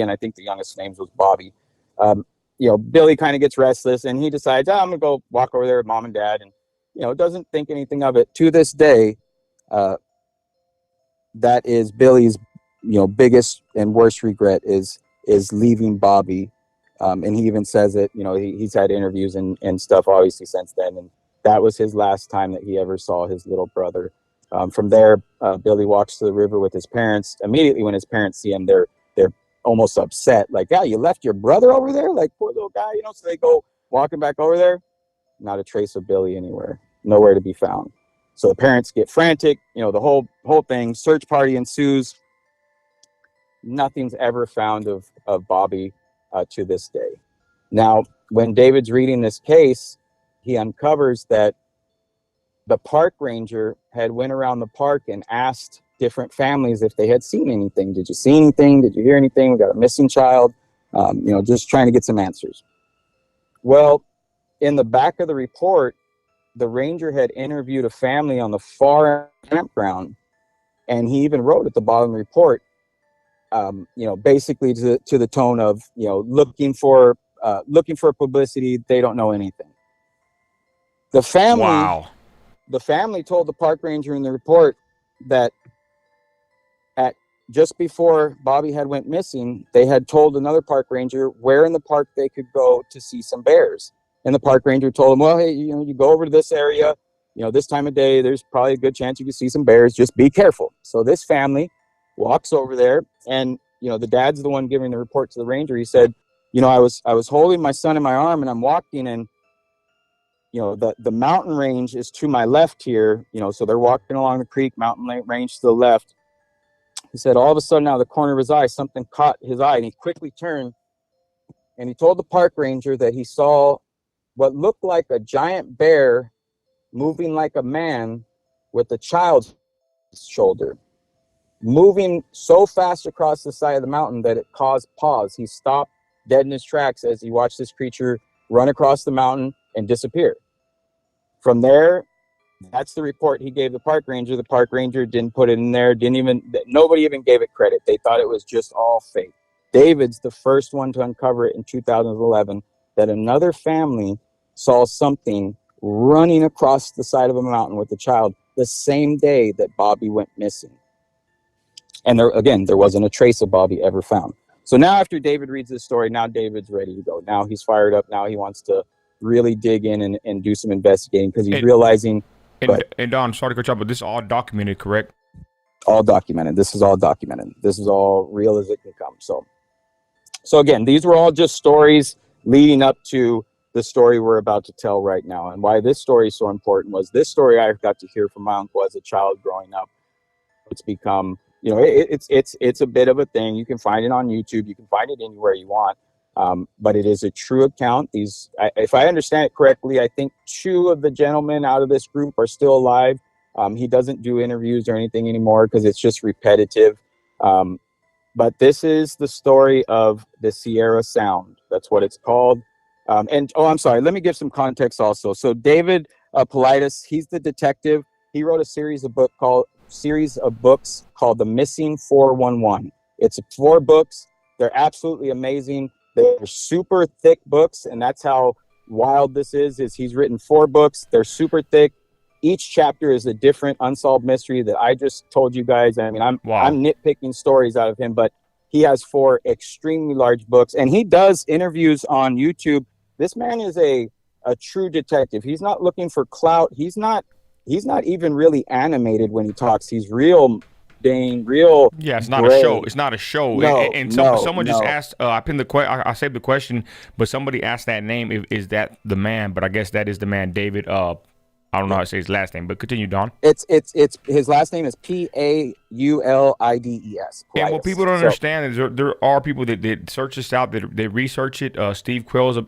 and I think the youngest name was Bobby. Billy kind of gets restless, and he decides, I'm going to go walk over there with mom and dad, and, doesn't think anything of it. To this day, that is Billy's, biggest and worst regret is leaving Bobby. And he even says it, he's had interviews and stuff obviously since then. And that was his last time that he ever saw his little brother. From there, Billy walks to the river with his parents. Immediately when his parents see him, they're almost upset. Like, yeah, you left your brother over there? Like, poor little guy, so they go walking back over there. Not a trace of Billy anywhere, nowhere to be found. So the parents get frantic, the whole thing, search party ensues. nothing's ever found of Bobby to this day. Now, when David's reading this case, he uncovers that the park ranger had went around the park and asked different families if they had seen anything. Did you see anything? Did you hear anything? We got a missing child. Just trying to get some answers. Well, in the back of the report, the ranger had interviewed a family on the far campground, and he even wrote at the bottom of the report, basically to the tone of, looking for publicity. They don't know anything. The family told the park ranger in the report that just before Bobby had went missing, they had told another park ranger where in the park they could go to see some bears. And the park ranger told them, well, hey, you go over to this area, this time of day, there's probably a good chance you can see some bears. Just be careful. So this family walks over there, and, the dad's the one giving the report to the ranger. He said, I was holding my son in my arm, and I'm walking, and the mountain range is to my left here, so they're walking along the creek, mountain range to the left. He said, all of a sudden, out of the corner of his eye, something caught his eye, and he quickly turned, and he told the park ranger that he saw what looked like a giant bear moving like a man with a child's shoulder, moving so fast across the side of the mountain that it caused pause. He stopped dead in his tracks as he watched this creature run across the mountain and disappear. From there, that's the report he gave the park ranger. The park ranger didn't put it in there, nobody even gave it credit. They thought it was just all fake. David's the first one to uncover it in 2011, that another family saw something running across the side of a mountain with a child the same day that Bobby went missing. And there wasn't a trace of Bobby ever found. So now after David reads this story, now David's ready to go. Now he's fired up. Now he wants to really dig in and do some investigating, because he's realizing... And Don, sorry to cut you off, but this is all documented, correct? All documented. This is all documented. This is all real as it can come. So again, these were all just stories leading up to the story we're about to tell right now. And why this story is so important was this story I got to hear from my uncle as a child growing up. It's become, it's a bit of a thing. You can find it on YouTube. You can find it anywhere you want. But it is a true account. If I understand it correctly, I think 2 of the gentlemen out of this group are still alive. He doesn't do interviews or anything anymore because it's just repetitive. But this is the story of the Sierra Sound. That's what it's called. I'm sorry, let me give some context also. So David Politis, he's the detective. He wrote a series of books called The Missing 411. It's 4 books. They're absolutely amazing. They're super thick books, and that's how wild this is he's written 4 books. They're super thick. Each chapter is a different unsolved mystery that I just told you guys. I mean, I'm nitpicking stories out of him, but he has 4 extremely large books, and he does interviews on YouTube. This man is a true detective. He's not looking for clout. He's not even really animated when he talks. He's real. Yeah, it's not a show. It's not a show. Someone just asked. I pinned I saved the question, but somebody asked that name. Is that the man? But I guess that is the man, David. I don't know how to say his last name, but continue, Don. It's his last name is Paulides. And what people don't understand is there are people that search this out, that they research it. Steve Quayle's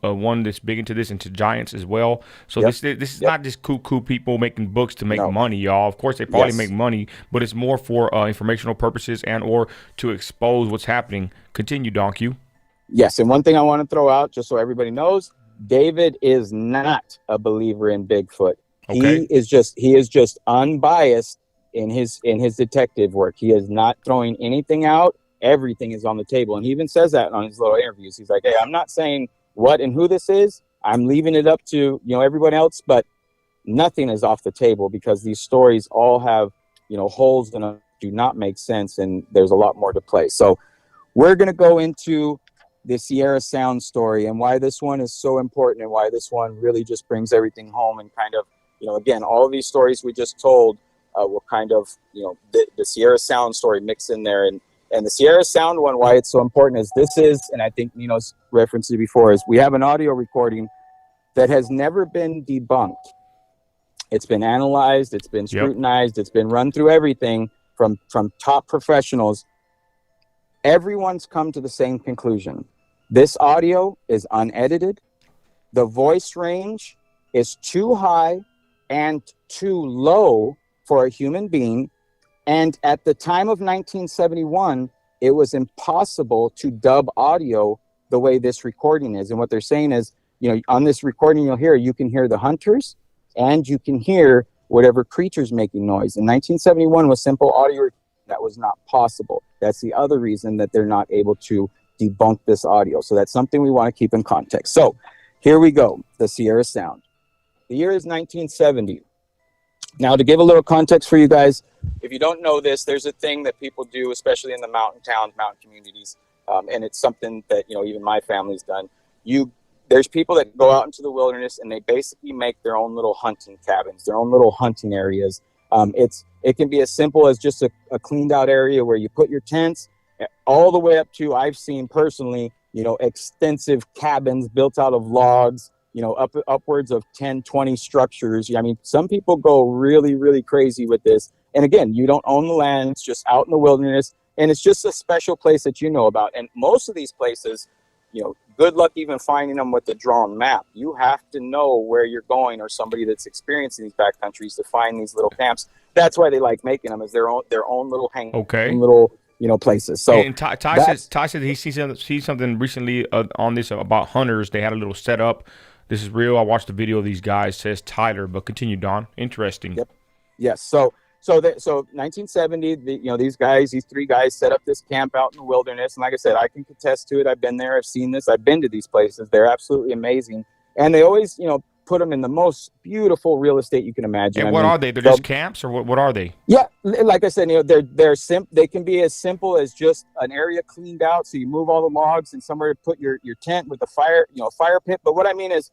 one that's big into this, into giants as well. So this is not just cool people making books to make money, y'all. Of course, they probably make money, but it's more for informational purposes and or to expose what's happening. Continue, Don Q. Yes, and one thing I want to throw out, just so everybody knows, David is not a believer in Bigfoot. Okay. He is just unbiased in his detective work. He is not throwing anything out. Everything is on the table, and he even says that on his little interviews. He's like, "Hey, I'm not saying what and who this is. I'm leaving it up to everyone else, but nothing is off the table because these stories all have holes in them, do not make sense, and there's a lot more to play." So we're gonna go into the Sierra Sound story and why this one is so important and why this one really just brings everything home, and kind of, again, all of these stories we just told will kind of, the Sierra Sound story mixed in there. And the Sierra Sound one, why it's so important is this is, and I think Nino's referenced it before, is we have an audio recording that has never been debunked. It's been analyzed, it's been scrutinized, it's been run through everything from top professionals. everyone's come to the same conclusion. This audio is unedited. The voice range is too high and too low for a human being. And at the time of 1971, it was impossible to dub audio the way this recording is. And what they're saying is, you know, on this recording you can hear the hunters and you can hear whatever creature's making noise. In 1971 with simple audio, that was not possible. That's the other reason that they're not able to debunk this audio. So that's something we want to keep in context. So here we go, the Sierra Sound. The year is 1970. Now, to give a little context for you guys, if you don't know this, there's a thing that people do, especially in the mountain towns, mountain communities, and it's something that, you know, even my family's done. There's people that go out into the wilderness and they basically make their own little hunting cabins, their own little hunting areas. It can be as simple as just a cleaned out area where you put your tents, all the way up to, I've seen personally, you know, extensive cabins built out of logs, you know, upwards of 10, 20 structures. I mean, some people go really, really crazy with this. And again, you don't own the land. It's just out in the wilderness. And it's just a special place that you know about. And most of these places, you know, good luck even finding them with the drawn map. You have to know where you're going, or somebody that's experiencing these backcountries, to find these little camps. That's why they like making them, as their own little little, you know, places. So and Ty said he sees something recently on this about hunters. They had a little setup. This is real. I watched the video of these guys. Says Tyler, but continue, Don. Interesting. Yep. Yes. So 1970, these three guys set up this camp out in the wilderness. And like I said, I can attest to it. I've been there. I've seen this. I've been to these places. They're absolutely amazing. And they always, you know, put them in the most beautiful real estate you can imagine. And what are they? They're just camps, or what are they? Yeah, like I said, you know, they can be as simple as just an area cleaned out, so you move all the logs and somewhere to put your tent with a fire, you know, fire pit. But what I mean is,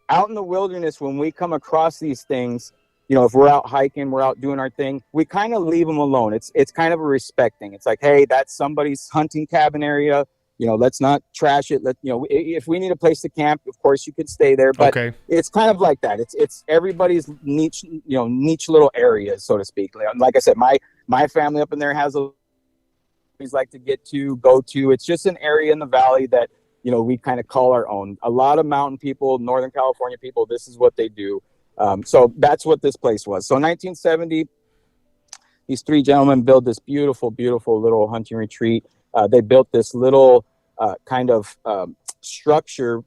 out in the wilderness, when we come across these things, you know, if we're out hiking, we're out doing our thing, we kind of leave them alone. It's kind of a respect thing. It's like, hey, that's somebody's hunting cabin area. You know, let's not trash it. If we need a place to camp, of course you could stay there. But It's kind of like that. It's everybody's niche little areas, so to speak. Like I said, my family up in there has like to go to. It's just an area in the valley that, you know, we kind of call our own. A lot of mountain people, Northern California people, this is what they do. So that's what this place was. So 1970, these three gentlemen built this beautiful, beautiful little hunting retreat. They built this little structure.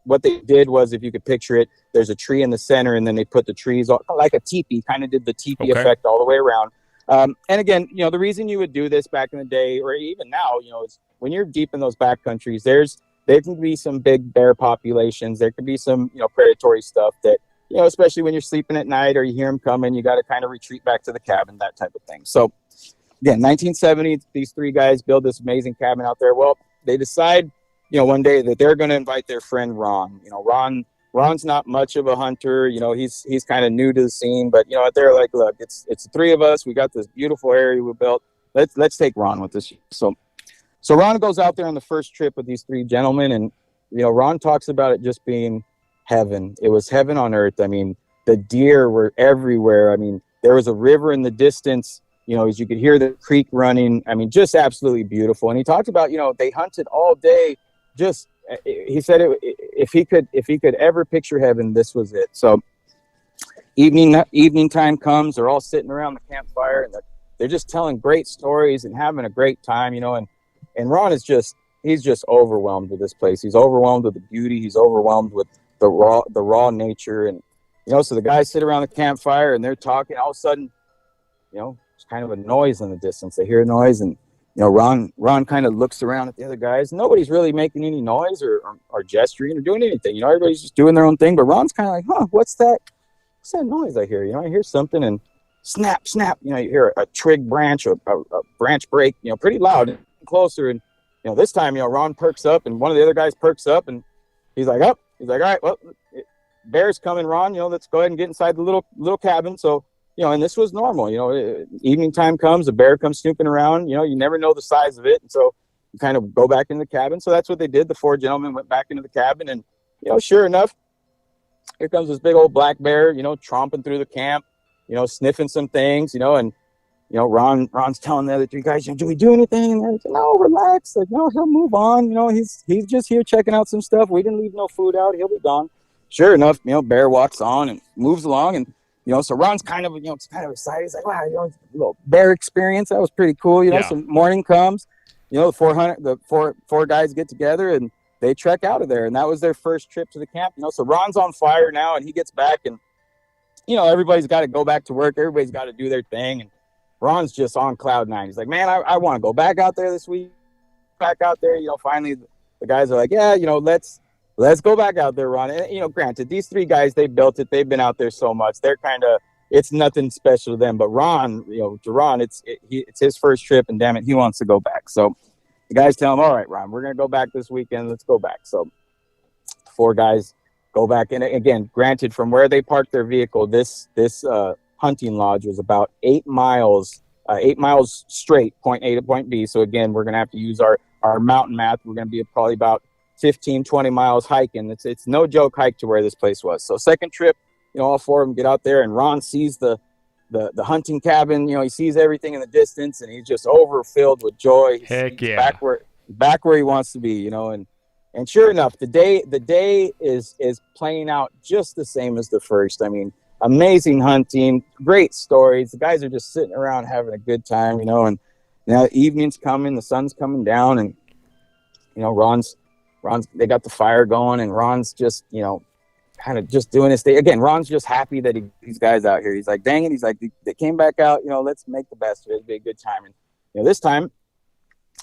What they did was, if you could picture it, there's a tree in the center, and then they put the trees like a teepee, kind of did the teepee effect all the way around. And again, you know, the reason you would do this back in the day, or even now, you know, is when you're deep in those backcountries, there can be some big bear populations. There could be some, you know, predatory stuff that, you know, especially when you're sleeping at night or you hear them coming, you got to kind of retreat back to the cabin, that type of thing. So again, 1970, these three guys build this amazing cabin out there. Well, they decide, you know, one day that they're going to invite their friend Ron. You know, Ron's not much of a hunter. You know, he's kind of new to the scene, but you know, they're like, look, it's the three of us. We got this beautiful area we built. Let's take Ron with us. So Ron goes out there on the first trip with these three gentlemen, and you know, Ron talks about it just being heaven. It was heaven on earth. I mean, the deer were everywhere. I mean, there was a river in the distance, you know, as you could hear the creek running. I mean, just absolutely beautiful. And he talked about, you know, they hunted all day. He said if he could ever picture heaven, this was it. So evening time comes, they're all sitting around the campfire, and they're just telling great stories and having a great time, you know, and Ron he's just overwhelmed with this place. He's overwhelmed with the beauty. He's overwhelmed with the raw nature. And, you know, so the guys sit around the campfire and they're talking. All of a sudden, you know, there's kind of a noise in the distance. They hear a noise, and, you know, Ron kind of looks around at the other guys. Nobody's really making any noise or gesturing or doing anything. You know, everybody's just doing their own thing. But Ron's kind of like, huh, what's that noise I hear? You know, I hear something, and snap, you know, you hear a twig branch or a branch break, you know, pretty loud, and closer. And, you know, this time, you know, Ron perks up, and one of the other guys perks up, and he's like, all right, well, bear's coming, Ron, you know, let's go ahead and get inside the little cabin. So, you know, and this was normal, you know, evening time comes, a bear comes snooping around, you know, you never know the size of it. And so you kind of go back in the cabin. So that's what they did. The four gentlemen went back into the cabin, and, you know, sure enough, here comes this big old black bear, you know, tromping through the camp, you know, sniffing some things, you know, and Ron's telling the other three guys, do we do anything? And they're like, no, relax. Like, no, he'll move on. He's just here checking out some stuff. We didn't leave no food out. He'll be gone. Sure enough, Bear walks on and moves along, and so Ron's kind of excited. He's like, wow, a little bear experience. That was pretty cool. So morning comes, the four guys get together and they trek out of there, and that was their first trip to the camp. So Ron's on fire now, and he gets back, and everybody's got to go back to work. Everybody's got to do their thing, and Ron's just on cloud nine. He's like, man, I want to go back out there this week. Back out there, finally the guys are like, yeah, let's go back out there, Ron. And granted, these three guys, they built it. They've been out there so much. They're it's nothing special to them. But Ron, to Ron, it's his first trip, and damn it, he wants to go back. So the guys tell him, all right, Ron, we're gonna go back this weekend. Let's go back. So 4 guys go back, and again, granted, from where they parked their vehicle, this hunting lodge was about 8 miles straight, point A to point B. So again, we're gonna have to use our mountain math. We're gonna be probably about 15-20 miles hiking. It's no joke hike to where this place was. So second trip, all 4 of them get out there, and Ron sees the hunting cabin. He sees everything in the distance, and he's just overfilled with joy. Heck yeah! Back where he wants to be. And sure enough, the day is playing out just the same as the first. I mean, amazing hunting, great stories. The guys are just sitting around having a good time, and now evening's coming, the sun's coming down, and Ron's they got the fire going, and Ron's just kind of just doing his thing. Again, Ron's just happy that these guys out here. He's like, dang it, he's like, they came back out, let's make the best of it. It'll be a good time. And this time,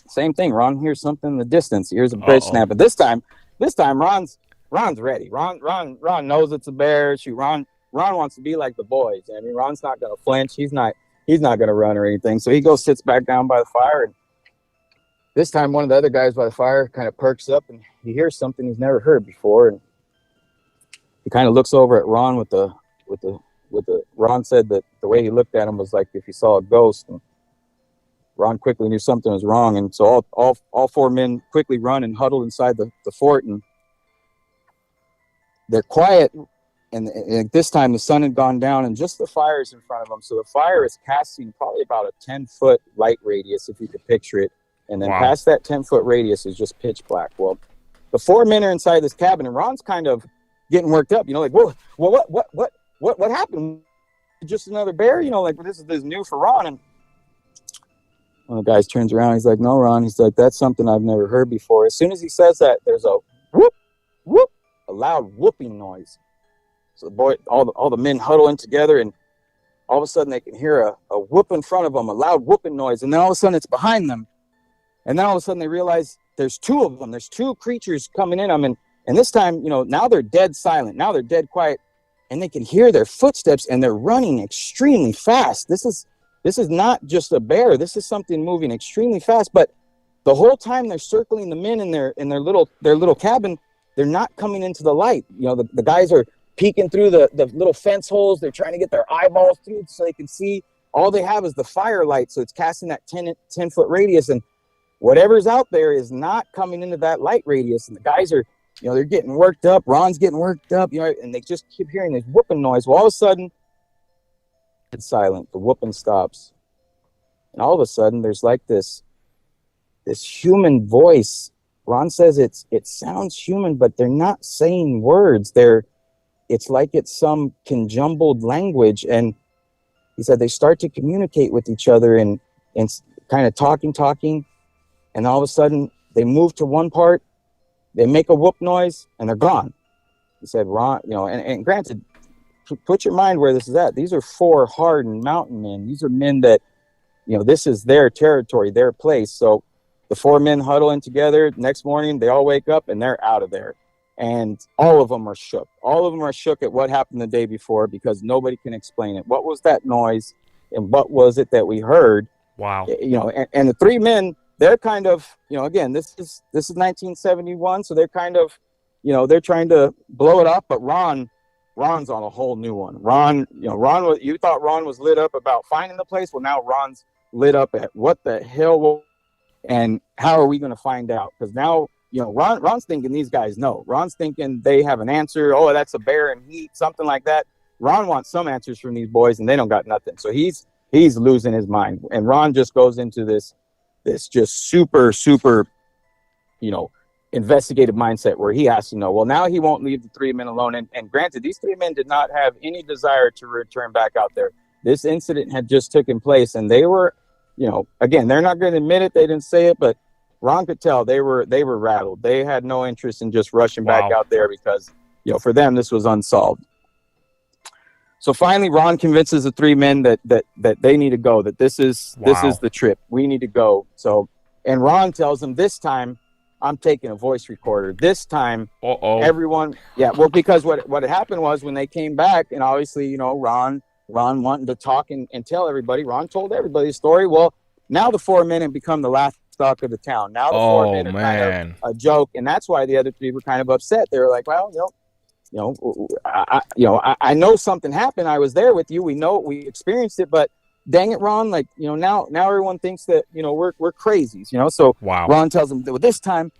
same thing. Ron hears something in the distance. He hears a bird snap, but this time Ron's ready. Ron knows it's a bear. Shoot, Ron wants to be like the boys. I mean, Ron's not gonna flinch. He's not gonna run or anything. So he goes, sits back down by the fire, and this time one of the other guys by the fire kind of perks up, and he hears something he's never heard before, and he kind of looks over at Ron with the Ron said that the way he looked at him was like if he saw a ghost, and Ron quickly knew something was wrong, and so all 4 men quickly run and huddle inside the fort, and they're quiet. And this time the sun had gone down, and just the fire is in front of them. So the fire is casting probably about a 10-foot light radius, if you could picture it. And then past that 10-foot radius is just pitch black. Well, the 4 men are inside this cabin, and Ron's kind of getting worked up. Like, whoa, what happened? Just another bear? Like this is new for Ron. And one of the guys turns around. He's like, no, Ron. He's like, that's something I've never heard before. As soon as he says that, there's a whoop, whoop, a loud whooping noise. So all the men huddle in together, and all of a sudden they can hear a whoop in front of them, a loud whooping noise, and then all of a sudden it's behind them, and then all of a sudden they realize there's 2 of them. There's 2 creatures coming in them, and this time, now they're dead silent. Now they're dead quiet, and they can hear their footsteps, and they're running extremely fast. This is not just a bear. This is something moving extremely fast. But the whole time they're circling the men in their little cabin, they're not coming into the light. The guys are peeking through the little fence holes. They're trying to get their eyeballs through so they can see. All they have is the firelight, so it's casting that 10-foot radius, and whatever's out there is not coming into that light radius. And the guys are, they're getting worked up. Ron's getting worked up, and they just keep hearing this whooping noise. Well, all of a sudden, it's silent. The whooping stops, and all of a sudden, there's like this human voice. Ron says it sounds human, but they're not saying words. It's like it's some conjumbled language. And he said they start to communicate with each other and kind of talking. And all of a sudden they move to one part, they make a whoop noise, and they're gone. He said, Ron, and granted, put your mind where this is at. These are 4 hardened mountain men. These are men that, this is their territory, their place. So the 4 men huddle in together. Next morning, they all wake up and they're out of there. And all of them are shook. All of them are shook at what happened the day before, because nobody can explain it. What was that noise, and what was it that we heard? Wow. And the 3 men, they're kind of, again, this is 1971, so they're kind of, they're trying to blow it off. But Ron's on a whole new one. You thought Ron was lit up about finding the place. Well, now Ron's lit up at what the hell, and how are we going to find out? Because now, Ron's thinking these guys know. Ron's thinking they have an answer. Oh, that's a bear in heat, something like that. Ron wants some answers from these boys, and they don't got nothing. So he's he's losing his mind. And Ron just goes into this just super, you know, investigative mindset where he has to know, well, now he won't leave the three men alone. And granted, these three men did not have any desire to return back out there. This incident had just taken place, and they were, you know, again, they're not going to admit it. They didn't say it, but Ron could tell they were rattled. They had no interest in just rushing back out there because, you know, for them, this was unsolved. So finally, Ron convinces the three men that they need to go, that this is the trip. We need to go. So, and Ron tells them, this time I'm taking a voice recorder. This time, everyone, well, because what had happened was when they came back, and obviously, you know, Ron wanting to talk and tell everybody, Ron told everybody the story. Well, now the four men have become the last stock of the town. Now the four men are kind of a joke, and that's why the other three were kind of upset. They were like, well, I know something happened. I was there with you. We know we experienced it, but dang it, Ron, like, you know, now everyone thinks that, you know, we're crazies, you know. So Ron tells them, well, this time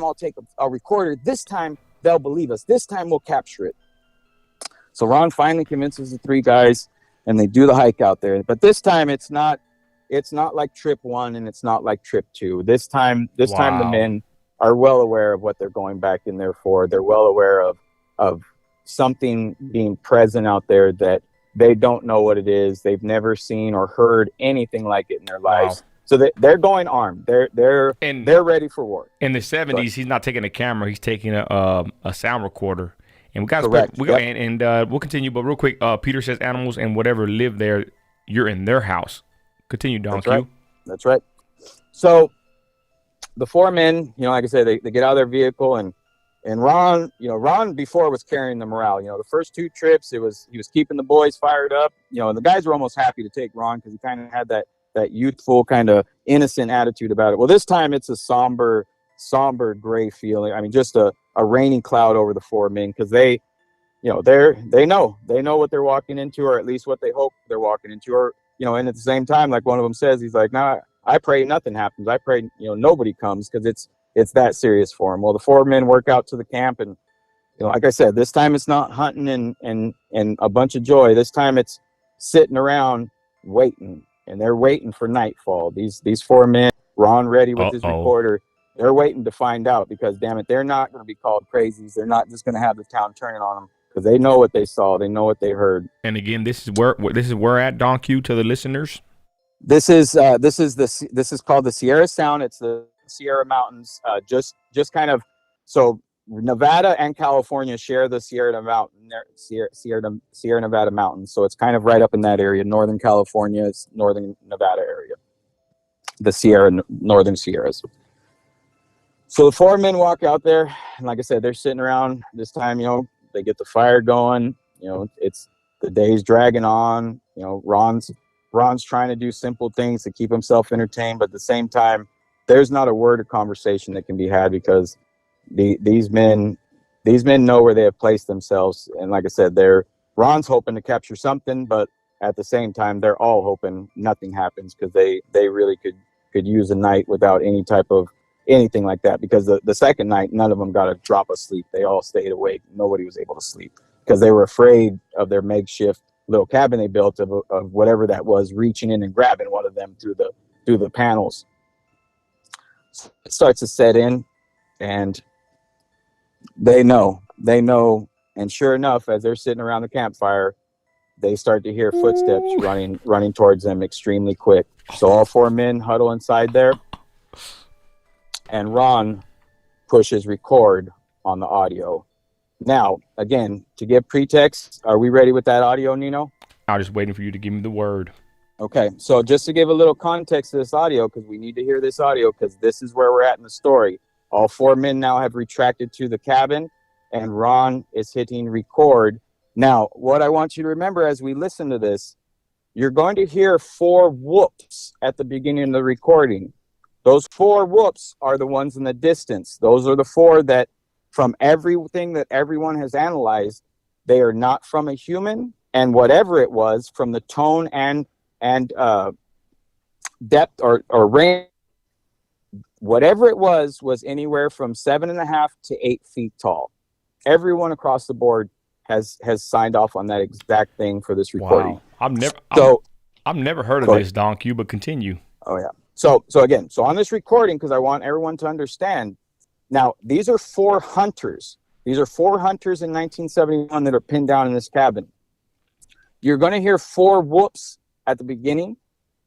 I'll take a recorder. This time they'll believe us. This time we'll capture it. So Ron finally convinces the three guys, and they do the hike out there. But this time it's not like trip one, and it's not like trip two. This time the men are well aware of what they're going back in there for. They're well aware of something being present out there that they don't know what it is. They've never seen or heard anything like it in their lives. So they're going armed. They're ready for war. In the 70s, he's not taking a camera. He's taking a sound recorder. And we'll continue. But real quick, Peter says animals and whatever live there, you're in their house. Continue, Don Q. That's right. So the four men, you know, like I said, they get out of their vehicle, and Ron before was carrying the morale. You know, the first two trips, he was keeping the boys fired up. You know, and the guys were almost happy to take Ron because he kind of had that youthful, kind of innocent attitude about it. Well, this time it's a somber gray feeling. I mean, just a raining cloud over the four men, because they know what they're walking into, or at least what they hope they're walking into. Or, you know, and at the same time, like one of them says, he's like, nah, I pray nothing happens. I pray, you know, nobody comes, because it's that serious for them. Well, the four men work out to the camp, and, you know, like I said, this time it's not hunting and a bunch of joy. This time it's sitting around waiting, and they're waiting for nightfall. These four men, Ron ready with his recorder, they're waiting to find out, because damn it, they're not going to be called crazies. They're not just going to have the town turning on them, because they know what they saw, they know what they heard. And again, this is where at, Don Q, to the listeners. This is called the Sierra Sound. It's the Sierra Mountains. Just kind of, so Nevada and California share the Sierra Nevada mountains. So it's kind of right up in that area. Northern California, it's Northern Nevada area. The Northern Sierras. So the four men walk out there, and like I said, they're sitting around. This time, you know, they get the fire going. You know, it's the day's dragging on. You know, Ron's trying to do simple things to keep himself entertained, but at the same time, there's not a word of conversation that can be had, because these men know where they have placed themselves. And like I said, Ron's hoping to capture something, but at the same time, they're all hoping nothing happens, because they really could use a night without any type of anything like that, because the second night, none of them got a drop of sleep. They all stayed awake. Nobody was able to sleep, because they were afraid of their makeshift little cabin they built of whatever that was reaching in and grabbing one of them through the panels. So it starts to set in, and they know, and sure enough, as they're sitting around the campfire, they start to hear footsteps running towards them extremely quick. So all four men huddle inside there, and Ron pushes record on the audio. Now, again, to give pretext, are we ready with that audio, Nino? I'm just waiting for you to give me the word. Okay, so just to give a little context to this audio, because we need to hear this audio, because this is where we're at in the story. All four men now have retracted to the cabin, and Ron is hitting record. Now, what I want you to remember as we listen to this, you're going to hear four whoops at the beginning of the recording. Those four whoops are the ones in the distance. Those are the four that, from everything that everyone has analyzed, they are not from a human, and whatever it was, from the tone and depth or range, whatever it was anywhere from 7.5 to 8 feet tall. Everyone across the board has signed off on that exact thing for this recording. Wow. I've never heard of Go this, ahead. Don Q, but continue. Oh yeah. So again, so on this recording, because I want everyone to understand. Now, these are four hunters. These are four hunters in 1971 that are pinned down in this cabin. You're going to hear four whoops at the beginning,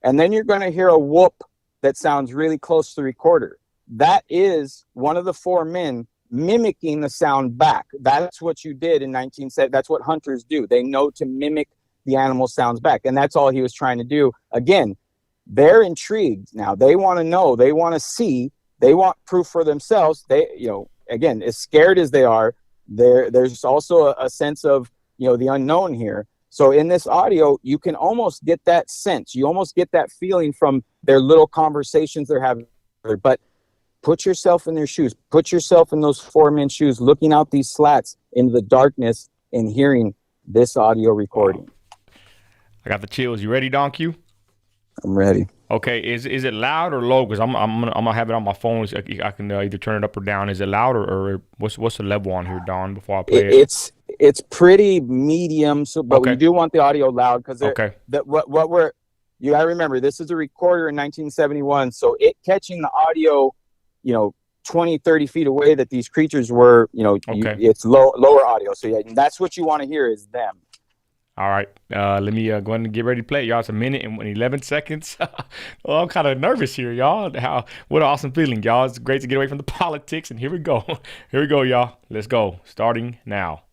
and then you're going to hear a whoop that sounds really close to the recorder. That is one of the four men mimicking the sound back. That's what you did in 1970. That's what hunters do. They know to mimic the animal sounds back, and that's all he was trying to do. Again, they're intrigued now. They want to know. They want to see. They want proof for themselves. They, again, as scared as they are, there's also a sense of, the unknown here. So in this audio, you can almost get that sense. You almost get that feeling from their little conversations they're having. But put yourself in their shoes. Put yourself in those four men's shoes, looking out these slats into the darkness and hearing this audio recording. I got the chills. You ready, Don Q? I'm ready. Okay, is it loud or low? Because I'm gonna have it on my phone. So I can either turn it up or down. Is it loud or what's the level on here, Don? Before I play it, it's pretty medium. So, but we do want the audio loud because you gotta remember, this is a recorder in 1971, so it catching the audio, 20, 30 feet away that these creatures were, it's lower audio. So yeah, that's what you want to hear is them. All right, let me go ahead and get ready to play. Y'all, it's a minute and 11 seconds. Oh, I'm kind of nervous here, y'all. What an awesome feeling, y'all. It's great to get away from the politics, and here we go. Here we go, y'all. Let's go. Starting now.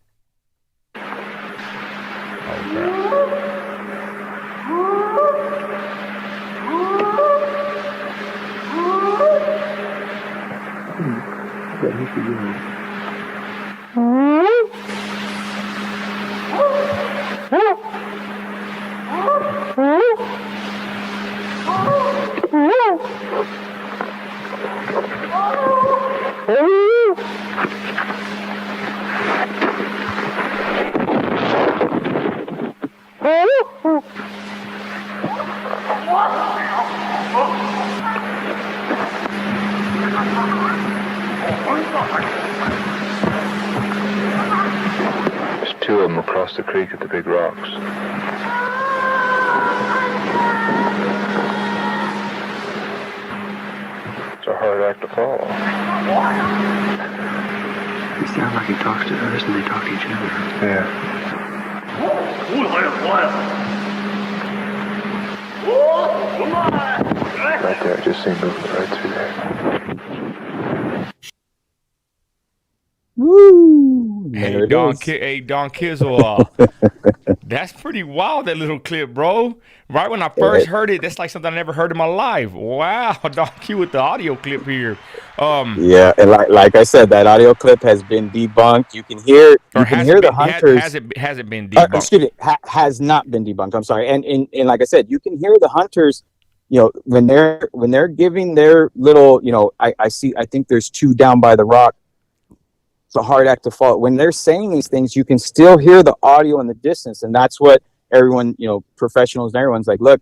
Oh, crap. There's two of them across the creek at the big rocks. It's a hard act to follow. He sounds like he talks to us and they talk to each other. Yeah. Right there, I just seen movement right through there. Woo! Hey, Don Kizzle, that's pretty wild, that little clip, bro. Right when I first heard it, that's like something I never heard in my life. Wow, Don Q with the audio clip here. Yeah, and like I said, that audio clip has been debunked. You can hear the hunters. Has it been debunked? Excuse me, has not been debunked. I'm sorry. And like I said, you can hear the hunters. When they're giving their little, I think there's two down by the rock. It's a hard act to follow. When they're saying these things, you can still hear the audio in the distance, and that's what everyone, professionals and everyone's like, look,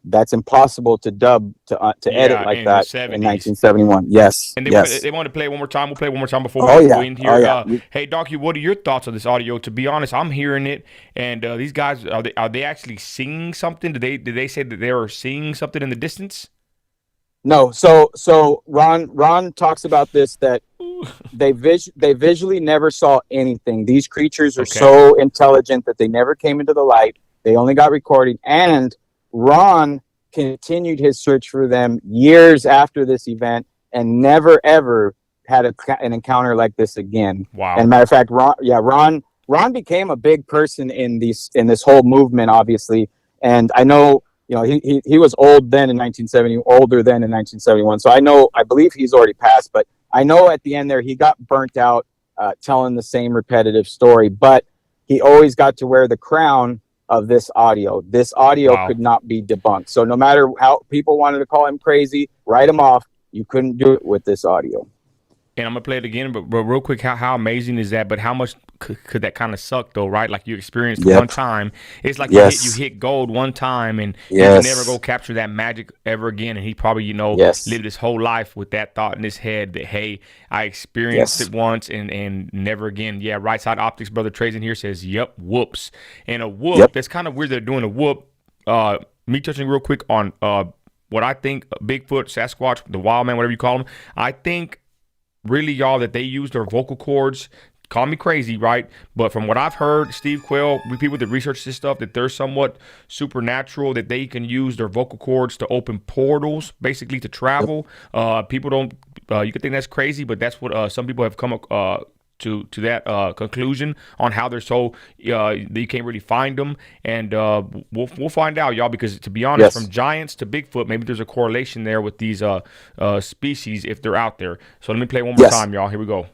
that's impossible to dub to edit like that in 1971. Yes, and they want to play it one more time. We'll play it one more time before we go in here. Oh, yeah. Hey, Doc, what are your thoughts on this audio? To be honest, I'm hearing it, and these guys are they actually seeing something? Did they say that they were seeing something in the distance? No. So Ron talks about this, that they visually never saw anything. These creatures are so intelligent that they never came into the light. They only got recorded, and Ron continued his search for them years after this event and never ever had an encounter like this again. Wow. And matter of fact, Ron became a big person in this whole movement, obviously. And I know, he was older than in 1971. So I believe he's already passed, but I know at the end there, he got burnt out telling the same repetitive story, but he always got to wear the crown of this audio. This audio could not be debunked. So no matter how people wanted to call him crazy, write him off, you couldn't do it with this audio. And I'm gonna play it again, but real quick, how amazing is that? But how much could that kind of suck though, right? Like you experienced one time. It's like you hit gold one time, and you can never go capture that magic ever again. And he probably, lived his whole life with that thought in his head that, hey, I experienced it once and never again. Yeah, Right Side Optics, brother Trey's in here says, yep, whoops. And a whoop, that's kind of weird they're doing a whoop. me touching real quick on what I think Bigfoot, Sasquatch, the wild man, whatever you call them. I think really, y'all, that they use their vocal cords. Call me crazy, right? But from what I've heard, Steve Quayle, people that research this stuff, that they're somewhat supernatural, that they can use their vocal cords to open portals, basically to travel. People don't, you could think that's crazy, but that's what some people have come to that conclusion on how they're so that you can't really find them. And we'll find out, y'all, because to be honest, from giants to Bigfoot, maybe there's a correlation there with these species if they're out there. So let me play it one more time, y'all. Here we go.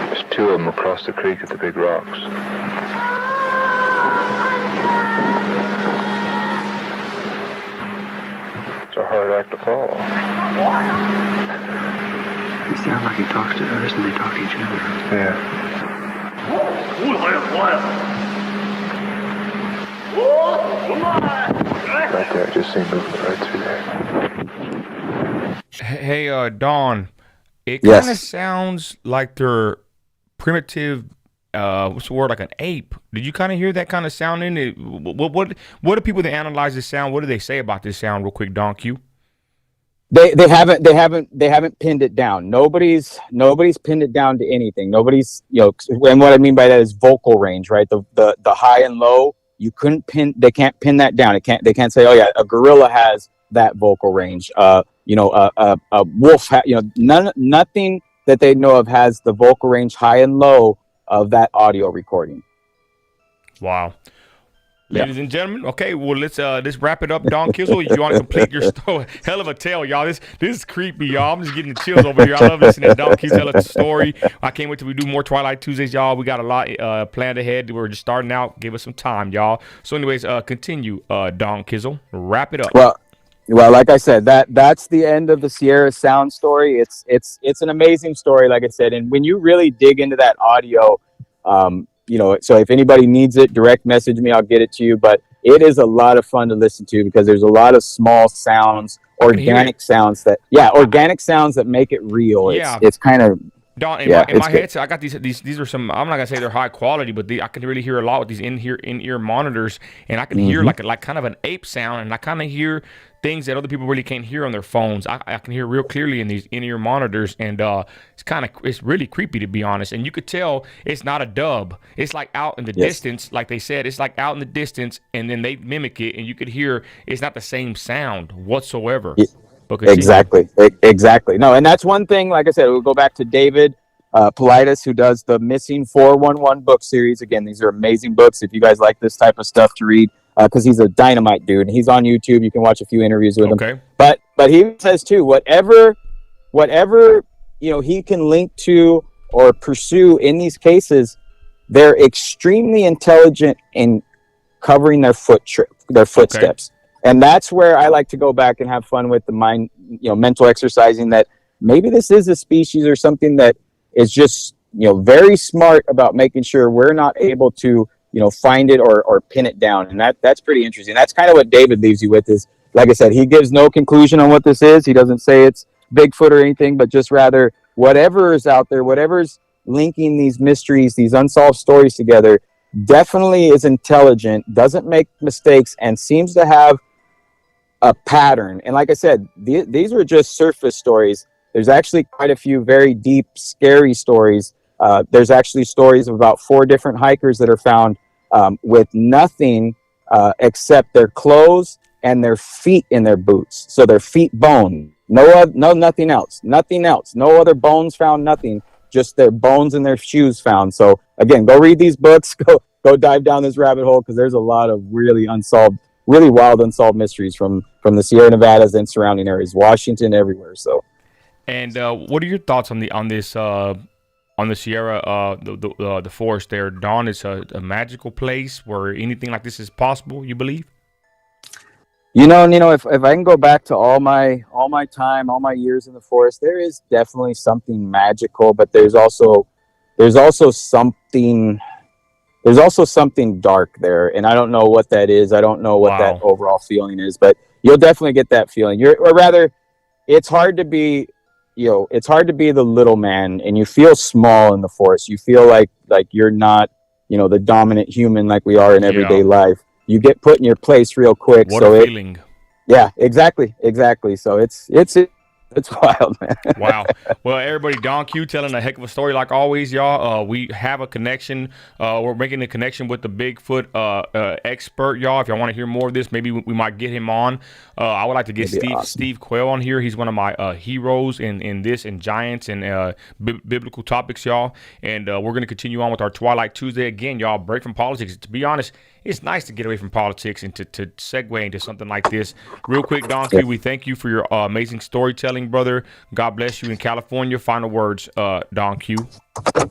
There's two of them across the creek at the big rocks. It's a hard act to follow. It sounds like he talks to us and they talk to each other. Yeah. Right there, I just seen movement right through there. Hey, Don, it kind of sounds like they're primitive. What's the word? Like an ape. Did you kind of hear that kind of sound in it? What do people that analyze this sound? What do they say about this sound, real quick, Don Q? They haven't pinned it down. Nobody's pinned it down to anything. Nobody's, and what I mean by that is vocal range, right? The high and low, they can't pin that down. They can't say, oh yeah, a gorilla has that vocal range. A wolf, nothing that they know of has the vocal range high and low of that audio recording. Wow. Ladies and gentlemen, okay, well, let's wrap it up. Don Kizzle, you want to complete your story? Hell of a tale, y'all. This is creepy, y'all. I'm just getting the chills over here. I love listening to Don Kizzle tell a story. I can't wait till we do more Twilight Tuesdays, y'all. We got a lot planned ahead. We're just starting out. Give us some time, y'all. So anyways, continue, Don Kizzle. Wrap it up. Well, like I said, that's the end of the Sierra Sound story. It's an amazing story, like I said. And when you really dig into that audio, so if anybody needs it, direct message me, I'll get it to you. But it is a lot of fun to listen to because there's a lot of small sounds, organic sounds that make it real. It's kind of Don, in my headset, I got these are some. I'm not gonna say they're high quality, but I can really hear a lot with these in-ear monitors, and I can hear like kind of an ape sound, and I kind of hear things that other people really can't hear on their phones. I can hear real clearly in these in-ear monitors, and it's really creepy, to be honest. And you could tell it's not a dub. It's like out in the distance, like they said. It's like out in the distance, and then they mimic it, and you could hear it's not the same sound whatsoever. Exactly. No, and that's one thing. Like I said, we'll go back to David Politis, who does the Missing 411 book series. Again, these are amazing books if you guys like this type of stuff to read, because he's a dynamite dude. He's on YouTube. You can watch a few interviews with him. But he says too, whatever he can link to or pursue in these cases, they're extremely intelligent in covering their footsteps. And that's where I like to go back and have fun with the mind, mental exercising, that maybe this is a species or something that is just, very smart about making sure we're not able to, find it or pin it down. And that's pretty interesting. That's kind of what David leaves you with is, like I said, he gives no conclusion on what this is. He doesn't say it's Bigfoot or anything, but just rather whatever is out there, whatever's linking these mysteries, these unsolved stories together, definitely is intelligent, doesn't make mistakes, and seems to have a pattern. And like I said, these are just surface stories. There's actually quite a few very deep, scary stories. There's actually stories of about 4 different hikers that are found with nothing except their clothes and their feet in their boots. So their feet bone. Nothing else. No other bones found, nothing. Just their bones and their shoes found. So again, go read these books. Go dive down this rabbit hole, because there's a lot of really unsolved really wild unsolved mysteries from the Sierra Nevadas and surrounding areas, Washington, everywhere. So. And what are your thoughts on the Sierra, the forest there? Dawn, is a magical place where anything like this is possible, you believe? Nino, if I can go back to all my time, all my years in the forest, there is definitely something magical, but there's also something dark there, and I don't know what that is. I don't know what that overall feeling is, but you'll definitely get that feeling. It's hard to be, it's hard to be the little man, and you feel small in the forest. You feel like you're not, the dominant human like we are in everyday life. You get put in your place real quick. What a feeling. Yeah, exactly. So it's wild, man. Wow. Well, everybody, Don Q telling a heck of a story like always, y'all. We have a connection. We're making a connection with the Bigfoot expert, y'all. If y'all want to hear more of this, maybe we might get him on. I would like to get Steve Quayle on here. He's one of my heroes in this and giants and biblical topics, y'all. And we're going to continue on with our Twilight Tuesday again, y'all. Break from politics. To be honest, it's nice to get away from politics and to segue into something like this. Real quick, Don Q, we thank you for your amazing storytelling, brother. God bless you in California. Final words, Don Q.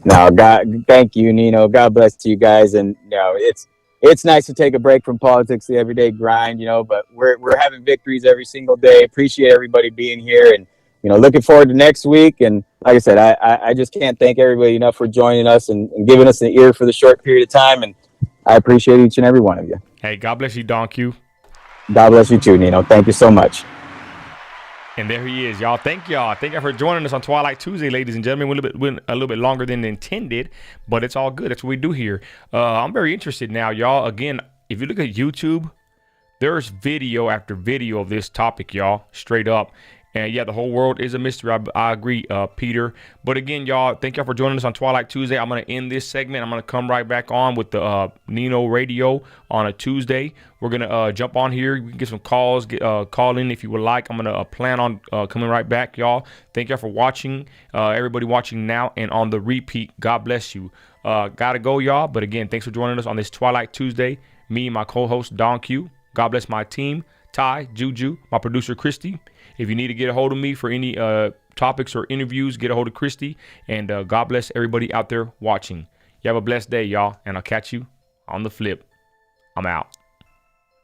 No, God, thank you, Nino. God bless you guys. And it's nice to take a break from politics, the everyday grind, but we're having victories every single day. Appreciate everybody being here, and looking forward to next week. And like I said, I just can't thank everybody enough for joining us and giving us an ear for the short period of time. And I appreciate each and every one of you. Hey, God bless you, Don Q. God bless you too, Nino. Thank you so much. And there he is, y'all. Thank y'all for joining us on Twilight Tuesday, ladies and gentlemen. Went a little bit longer than intended, but it's all good. That's what we do here. I'm very interested now, y'all. Again, if you look at YouTube, there's video after video of this topic, y'all, straight up. And yeah, the whole world is a mystery. I agree, Peter. But again, y'all, thank y'all for joining us on Twilight Tuesday. I'm going to end this segment. I'm going to come right back on with the Nino radio on a Tuesday. We're going to jump on here. We can get some calls. Call in if you would like. I'm going to plan on coming right back, y'all. Thank y'all for watching. Everybody watching now and on the repeat. God bless you. Got to go, y'all. But again, thanks for joining us on this Twilight Tuesday. Me and my co-host, Don Q. God bless my team, Ty, Juju, my producer, Christy. If you need to get a hold of me for any topics or interviews, get a hold of Christy. And God bless everybody out there watching. You have a blessed day, y'all. And I'll catch you on the flip. I'm out.